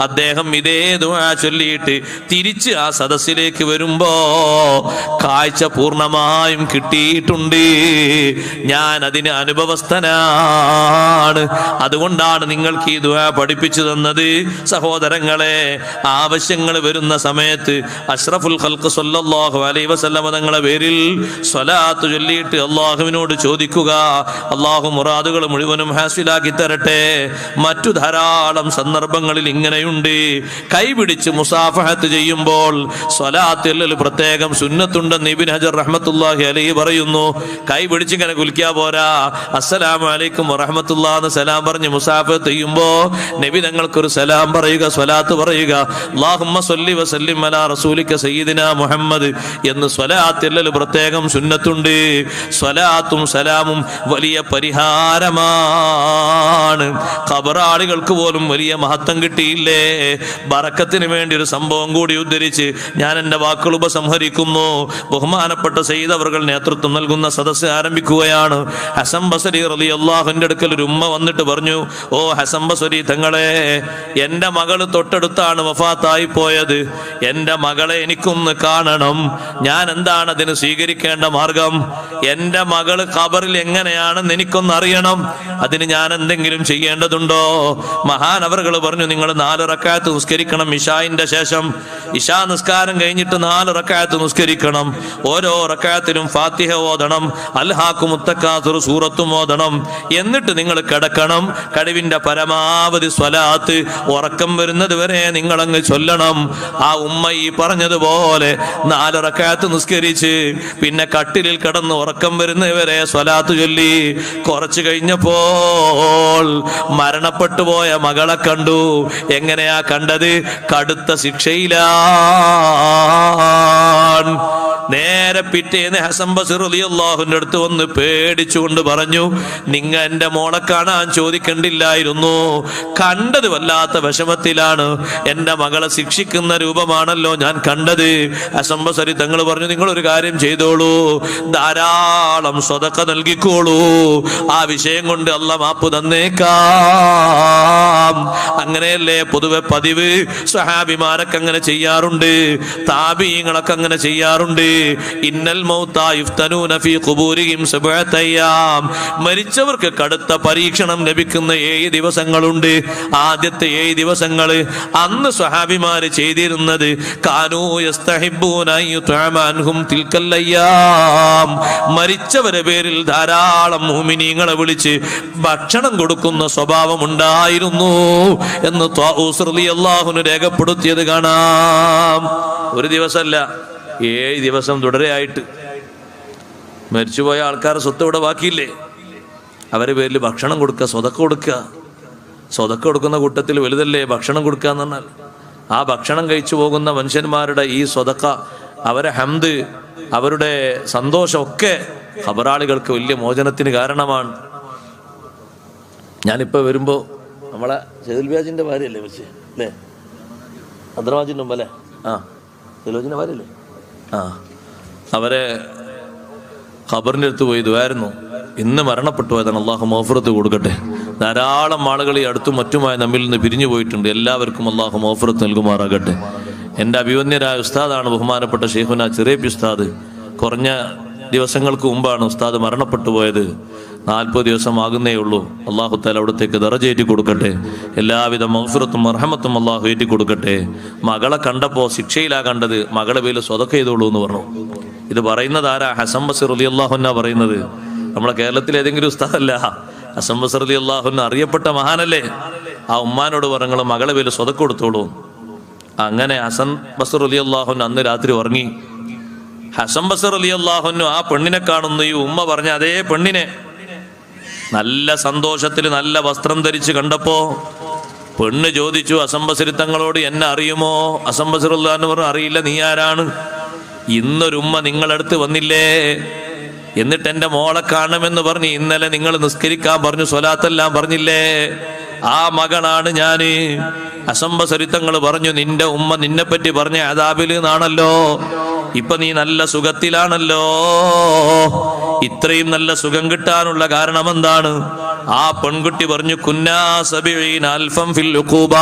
അദ്ദേഹം ഇതേ ദുആ ചൊല്ലിയിട്ട് തിരിച്ച് ആ സദസ്സിലേക്ക് വരുമ്പോ കാഴ്ച പൂർണ്ണമായും കിട്ടിയിട്ടുണ്ട്. ഞാൻ അതിന് അനുഭവസ്ഥനാണ്. അതുകൊണ്ടാണ് നിങ്ങൾക്ക് ഈ ദുആ പഠിപ്പിച്ചു തന്നത്. സഹോദരങ്ങളെ, ആവശ്യങ്ങൾ വരുന്ന സമയത്ത് അഷ്റഫുൽ ഖൽഖ് സ്വല്ലല്ലാഹു അലൈഹി വസല്ലം തങ്ങളുടെ പേരിൽ സ്വലാത്ത് ചൊല്ലിയിട്ട് അള്ളാഹുവിനോട് ചോദിക്കുക. അള്ളാഹു മുറാദുകൾ മുഴുവനും ഹാസിലാക്കി തരട്ടെ. മറ്റു ധാരാളം സന്ദർഭങ്ങളിൽ ഇങ്ങനെയുണ്ട്. കൈപിടിച്ച് മുസാഫഹത്ത് ചെയ്യുമ്പോൾ സ്വലാത്തിൽ പ്രത്യേകം സുന്നത്തുണ്ടെന്ന് ഇബ്നു ഹജർ റഹ്മത്തുള്ളാഹി അലൈഹി പറയുന്നു. കൈ പിടിച്ച് ഇങ്ങനെ കുലിക്കാ പോരാ. അസ്സലാമു അലൈക്കും വറഹ്മത്തുള്ളാഹി എന്ന് സലാം പറഞ്ഞ് മുസാഫഹത്ത് ചെയ്യുമ്പോ നബി തങ്ങൾക്കൊരു സലാം പറയുക, സ്വലാത്ത് പറയുക. അല്ലാഹുമ്മ സ്വല്ലി വസല്ലിം അലാ റസൂലിക സയ്യിദിനാ മുഹമ്മദ് എന്ന് സ്വലാത്തിൽ പ്രത്യേകം സുന്നത്തുണ്ട്. സ്വലാത്തും സലാമും വലിയ പരിഹാരമാണ്. ഖബറാളികൾക്ക് പോലും വലിയ മഹത്വം കിട്ടിയില്ലേ? ബറക്കത്തിന് വേണ്ടി ഒരു സംഭവം കൂടി ഉദ്ധരിച്ച് ഞാൻ എൻ്റെ വാക്കുകൾ ഉപസംഹരിക്കുന്നു. ബഹുമാനപ്പെട്ട സയ്യിദ് അവർകൾ നേതൃത്വം നൽകുന്ന സദസ്സ് ആരംഭിക്കുകയാണ്. ഹസൻ ബസരി റളിയല്ലാഹുവിന്റെ അടുക്കൽ ഒരു ഉമ്മ വന്നിട്ട് പറഞ്ഞു, ഓ ഹസൻ ബസരി തങ്ങളെ, എൻ്റെ മകള് തൊട്ടടുത്താണ് വഫാത്തായി പോയത്. എൻ്റെ മകളെ എനിക്കൊന്ന് കാണണം. ഞാൻ എന്താണ് അതിന് സ്വീകരിക്കേണ്ട മാർഗം? എൻ്റെ മകള് ഖബറിൽ എങ്ങനെയാണെന്ന് എനിക്കൊന്ന് അറിയണം. അതിന് ഞാൻ എന്തെങ്കിലും ചെയ്യേണ്ടതുണ്ടോ? മഹാനവറുകൾ പറഞ്ഞു, നിങ്ങൾ 4 റക്അത്ത് നിസ്കരിക്കണം ഇശാഇന്റെ ശേഷം. ഇശാ നിസ്കാരം കഴിഞ്ഞിട്ട് 4 റക്അത്ത് നിസ്കരിക്കണം. ഓരോ റക്അത്തിലും ഫാത്തിഹ ഓതണം, അൽഹാഖുമുത് തകാസുർ സൂറത്തും ഓതണം. എന്നിട്ട് നിങ്ങൾ കിടക്കണം. കഴിവിന്റെ പരമാവധി സ്വലാത്ത് ഉറക്കം വരുന്നത് വരെ നിങ്ങൾ അങ്ങ് ചൊല്ലണം. ആ ഉമ്മ ഈ പറഞ്ഞതുപോലെ 4 റക്അത്ത് നിസ്കരിച്ച് പിന്നെ കട്ടിലിൽ കിടന്ന് ഉറക്കം വരുന്നവരെ സ്വലാത്ത് ചൊല്ലി. കുറച്ചു കഴിഞ്ഞപ്പോൾ മരണപ്പെട്ടു പോയ മകളെ കണ്ടു. എങ്ങനെയാ കണ്ടത്? കടുത്ത ശിക്ഷയിലാണ്. നേരെ പിറ്റേന്ന് ഹസൻ ബസരി റളിയല്ലാഹുവിന്റെ അടുത്ത് വന്ന് പേടിച്ചുകൊണ്ട് പറഞ്ഞു, നിങ്ങ എന്റെ മോളെ കാണാൻ ചോദിക്കണ്ടില്ലായിരുന്നു. കണ്ടത് വല്ലാത്ത വിഷമത്തിലാണ്. എന്റെ മകളെ ശിക്ഷിക്കുന്ന രൂപമാണല്ലോ ഞാൻ കണ്ടത്. ഹസൻ ബസരി തങ്ങൾ പറഞ്ഞു, നിങ്ങളൊരു കാര്യം ചെയ്തോളൂ, ധാരാളം സ്വതക്ക നൽകിക്കോളൂ. ആ വിഷയം കൊണ്ട് അല്ലാഹ് മാപ്പ് തന്നേക്കാം. അങ്ങനെയല്ലേ പൊതുവെ പതിവ്. സ്വഹാബിമാരൊക്കെ അങ്ങനെ ചെയ്യാറുണ്ട്, താബിഈങ്ങളൊക്കെ അങ്ങനെ ചെയ്യാറുണ്ട്. ഇന്നൽ മൗതാ യുഫ്തനൂന ഫീ ഖുബൂരിഹിം 7 അയ്യാം. മരിച്ചവർക്ക് കടുത്ത പരീക്ഷണം ലഭിക്കുന്ന 7 ദിവസങ്ങളുണ്ട്. ആദ്യത്തെ 7 ദിവസങ്ങൾ അന്ന് സ്വഹാബിമാര് ചെയ്തിരുന്നത് കാനൂ യസ്തഹിബ്ബൂന യുത്അമ അൻഹും തിൽക്കൽ അയ്യാം. മരിച്ചവരെ പേരിൽ ധാരാളം മുഅ്മിനീങ്ങളെ വിളിച്ച് ഭക്ഷണം കൊടുക്കുന്ന സ്വഭാവം ഉണ്ടായിരുന്നു എന്ന് ത്വാഊസ് റളിയല്ലാഹു അൻഹു രേഖപ്പെടുത്തിയത് കാണാം. ഒരു ദിവസമല്ല, 7 ദിവസം തുടരെയായിട്ട്. മരിച്ചുപോയ ആൾക്കാരുടെ സ്വത്ത് ഇവിടെ ബാക്കിയില്ലേ? അവരെ പേരിൽ ഭക്ഷണം കൊടുക്കുക, സ്വതക്ക കൊടുക്കുക. സ്വതക്ക കൊടുക്കുന്ന കൂട്ടത്തിൽ വലുതല്ലേ ഭക്ഷണം കൊടുക്കുക എന്ന് പറഞ്ഞാൽ. ആ ഭക്ഷണം കഴിച്ചു പോകുന്ന മനുഷ്യന്മാരുടെ ഈ സ്വതക്ക, അവരെ ഹംദ്, അവരുടെ സന്തോഷമൊക്കെ ഖബറാളികൾക്ക് വലിയ മോചനത്തിന് കാരണമാണ്. ഞാനിപ്പോൾ വരുമ്പോൾ നമ്മളെ സെയ്ദുൽ വ്യാജിൻ്റെ ഭാര്യയല്ലേ വെച്ച് അല്ലേ? അദ്രവാജിൻ്റെ മുമ്പ് അല്ലേ? ആ, സെലോജിൻ്റെ ഭാര്യയല്ലേ? ആ, അവരെ ഖബറിൻ്റെ അടുത്ത് പോയി ഇതുവായിരുന്നു. ഇന്ന് മരണപ്പെട്ടു പോയതാണ്, അള്ളാഹു മഗ്ഫിറത്ത് കൊടുക്കട്ടെ. ധാരാളം ആളുകൾ ഈ അടുത്തും മറ്റുമായി നമ്മിൽ നിന്ന് പിരിഞ്ഞു പോയിട്ടുണ്ട്. എല്ലാവർക്കും അള്ളാഹു മഗ്ഫിറത്ത് നൽകുമാറാകട്ടെ. എൻ്റെ അഭിവന്യരായ ഉസ്താദാണ് ബഹുമാനപ്പെട്ട ഷെയ്ഖുന ചിറേപ്പി ഉസ്താദ്. കുറഞ്ഞ ദിവസങ്ങൾക്ക് മുമ്പാണ് ഉസ്താദ് മരണപ്പെട്ടു പോയത്. 40 ദിവസം ആകുന്നേ ഉള്ളൂ. അള്ളാഹു തആല അവിടത്തേക്ക് ദറജ ഏറ്റി കൊടുക്കട്ടെ. എല്ലാവിധ മഗ്ഫിറത്തും മർഹമത്തും അള്ളാഹു ഏറ്റി കൊടുക്കട്ടെ. മകളെ കണ്ടപ്പോൾ ശിക്ഷയിലാ കണ്ടത്, മകളെ പേരിൽ സ്വതക്ക ചെയ്തോളൂ എന്ന് പറഞ്ഞു. ഇത് പറയുന്നത് ആരാ? ഹസൻ ബസർ റളിയല്ലാഹു അൻഹു പറയുന്നത്. നമ്മളെ കേരളത്തിലെ ഏതെങ്കിലും ഉസ്താദല്ല. ഹസൻ ബസർ റളിയല്ലാഹു അൻഹു അറിയപ്പെട്ട മഹാനല്ലേ. ആ ഉമ്മാനോട് പറഞ്ഞു മകളെ പേരിൽ സ്വതക്ക കൊടുത്തോളൂ. അങ്ങനെ ഹസൻ ബസർ റളിയല്ലാഹു അൻഹു അന്ന് രാത്രി ഉറങ്ങി. ഹസൻ ബസർ റളിയല്ലാഹു അൻഹു ആ പെണ്ണിനെ കാണുന്നു. ഈ ഉമ്മ പറഞ്ഞ അതേ പെണ്ണിനെ നല്ല സന്തോഷത്തിൽ നല്ല വസ്ത്രം ധരിച്ച് കണ്ടപ്പോ പെണ്ണ് ചോദിച്ചു ഹസൻ ബസരി തങ്ങളോട്, എന്നെ അറിയുമോ? ഹസൻ ബസർ റളിയല്ലാഹു അൻഹു പറഞ്ഞു, അറിയില്ല, നീ ആരാണ്? ഇന്നൊരുമ്മ നിങ്ങളടുത്ത് വന്നില്ലേ? എന്നിട്ട് എൻ്റെ മോളെ കാണുമെന്ന് പറഞ്ഞ് ഇന്നലെ നിങ്ങൾ നിസ്കരിക്കാൻ പറഞ്ഞു, സ്വലാത്തെല്ലാം പറഞ്ഞില്ലേ? ആ മകനാണ് ഞാന്. ഹസൻ ബസരി തങ്ങൾ പറഞ്ഞു, നിന്റെ ഉമ്മ നിന്നെ പറ്റി പറഞ്ഞ അദാബില് എന്നാണല്ലോ. ഇപ്പൊ നീ നല്ല സുഖത്തിലാണല്ലോ. ഇത്രയും നല്ല സുഖം കിട്ടാനുള്ള കാരണം എന്താണ്? ആ പെൺകുട്ടി പറഞ്ഞു, കുന്നാ സബീന അൽഫം ഫിൽ ഉഖൂബ.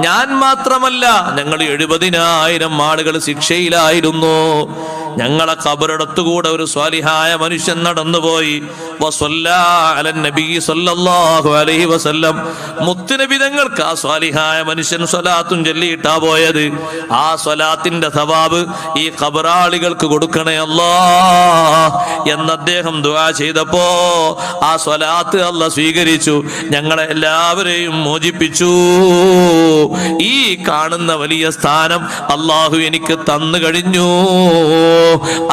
ഞാൻ മാത്രമല്ല, ഞങ്ങൾ 70,000 ആളുകൾ ശിക്ഷയിലായിരുന്നു. ഞങ്ങളെ ഖബറടത്തുകൂടെ ഒരു സ്വാലിഹായ മനുഷ്യൻ നടന്നുപോയി. വസല്ലാ അലൻ നബി സല്ലല്ലാഹു അലൈഹി വസല്ലം. മുത്തുനബി തങ്ങൾക്ക് ആ സ്വാലിഹായ മനുഷ്യൻ സ്വലാത്തും ചൊല്ലിയിട്ടാ പോയത്. ആ സ്വലാത്തിന്റെ സവാബ് ഈ ഖബറാളികൾക്ക് കൊടുക്കണേ അല്ലാഹ് എന്ന് അദ്ദേഹം ദുആ ചെയ്തപ്പോ ആ സ്വലാത്ത് അല്ലാഹ് സ്വീകരിച്ചു. ഞങ്ങളെ എല്ലാവരെയും മോചിപ്പിച്ചു. ഈ കാണുന്ന വലിയ സ്ഥാനം അല്ലാഹു എനിക്ക് തന്നു കഴിഞ്ഞു.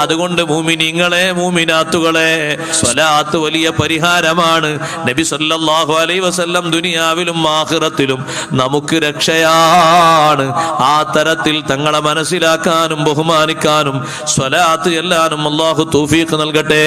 അതുകൊണ്ട് മുഅ്മിനീങ്ങളെ, മുഅ്മിനാത്തുകളെ, സ്വലാത്ത് വലിയ പരിഹാരമാണ്. നബി സല്ലല്ലാഹു അലൈഹി വസല്ലം ദുനിയാവിലും ആഖിറത്തിലും നമുക്ക് രക്ഷയാണ്. ആ തരത്തിൽ തങ്ങളെ മനസ്സിലാക്കാനും ബഹുമാനിക്കാനും സ്വലാത്ത് ചെല്ലാനും അല്ലാഹു തൗഫീഖ് നൽകട്ടെ.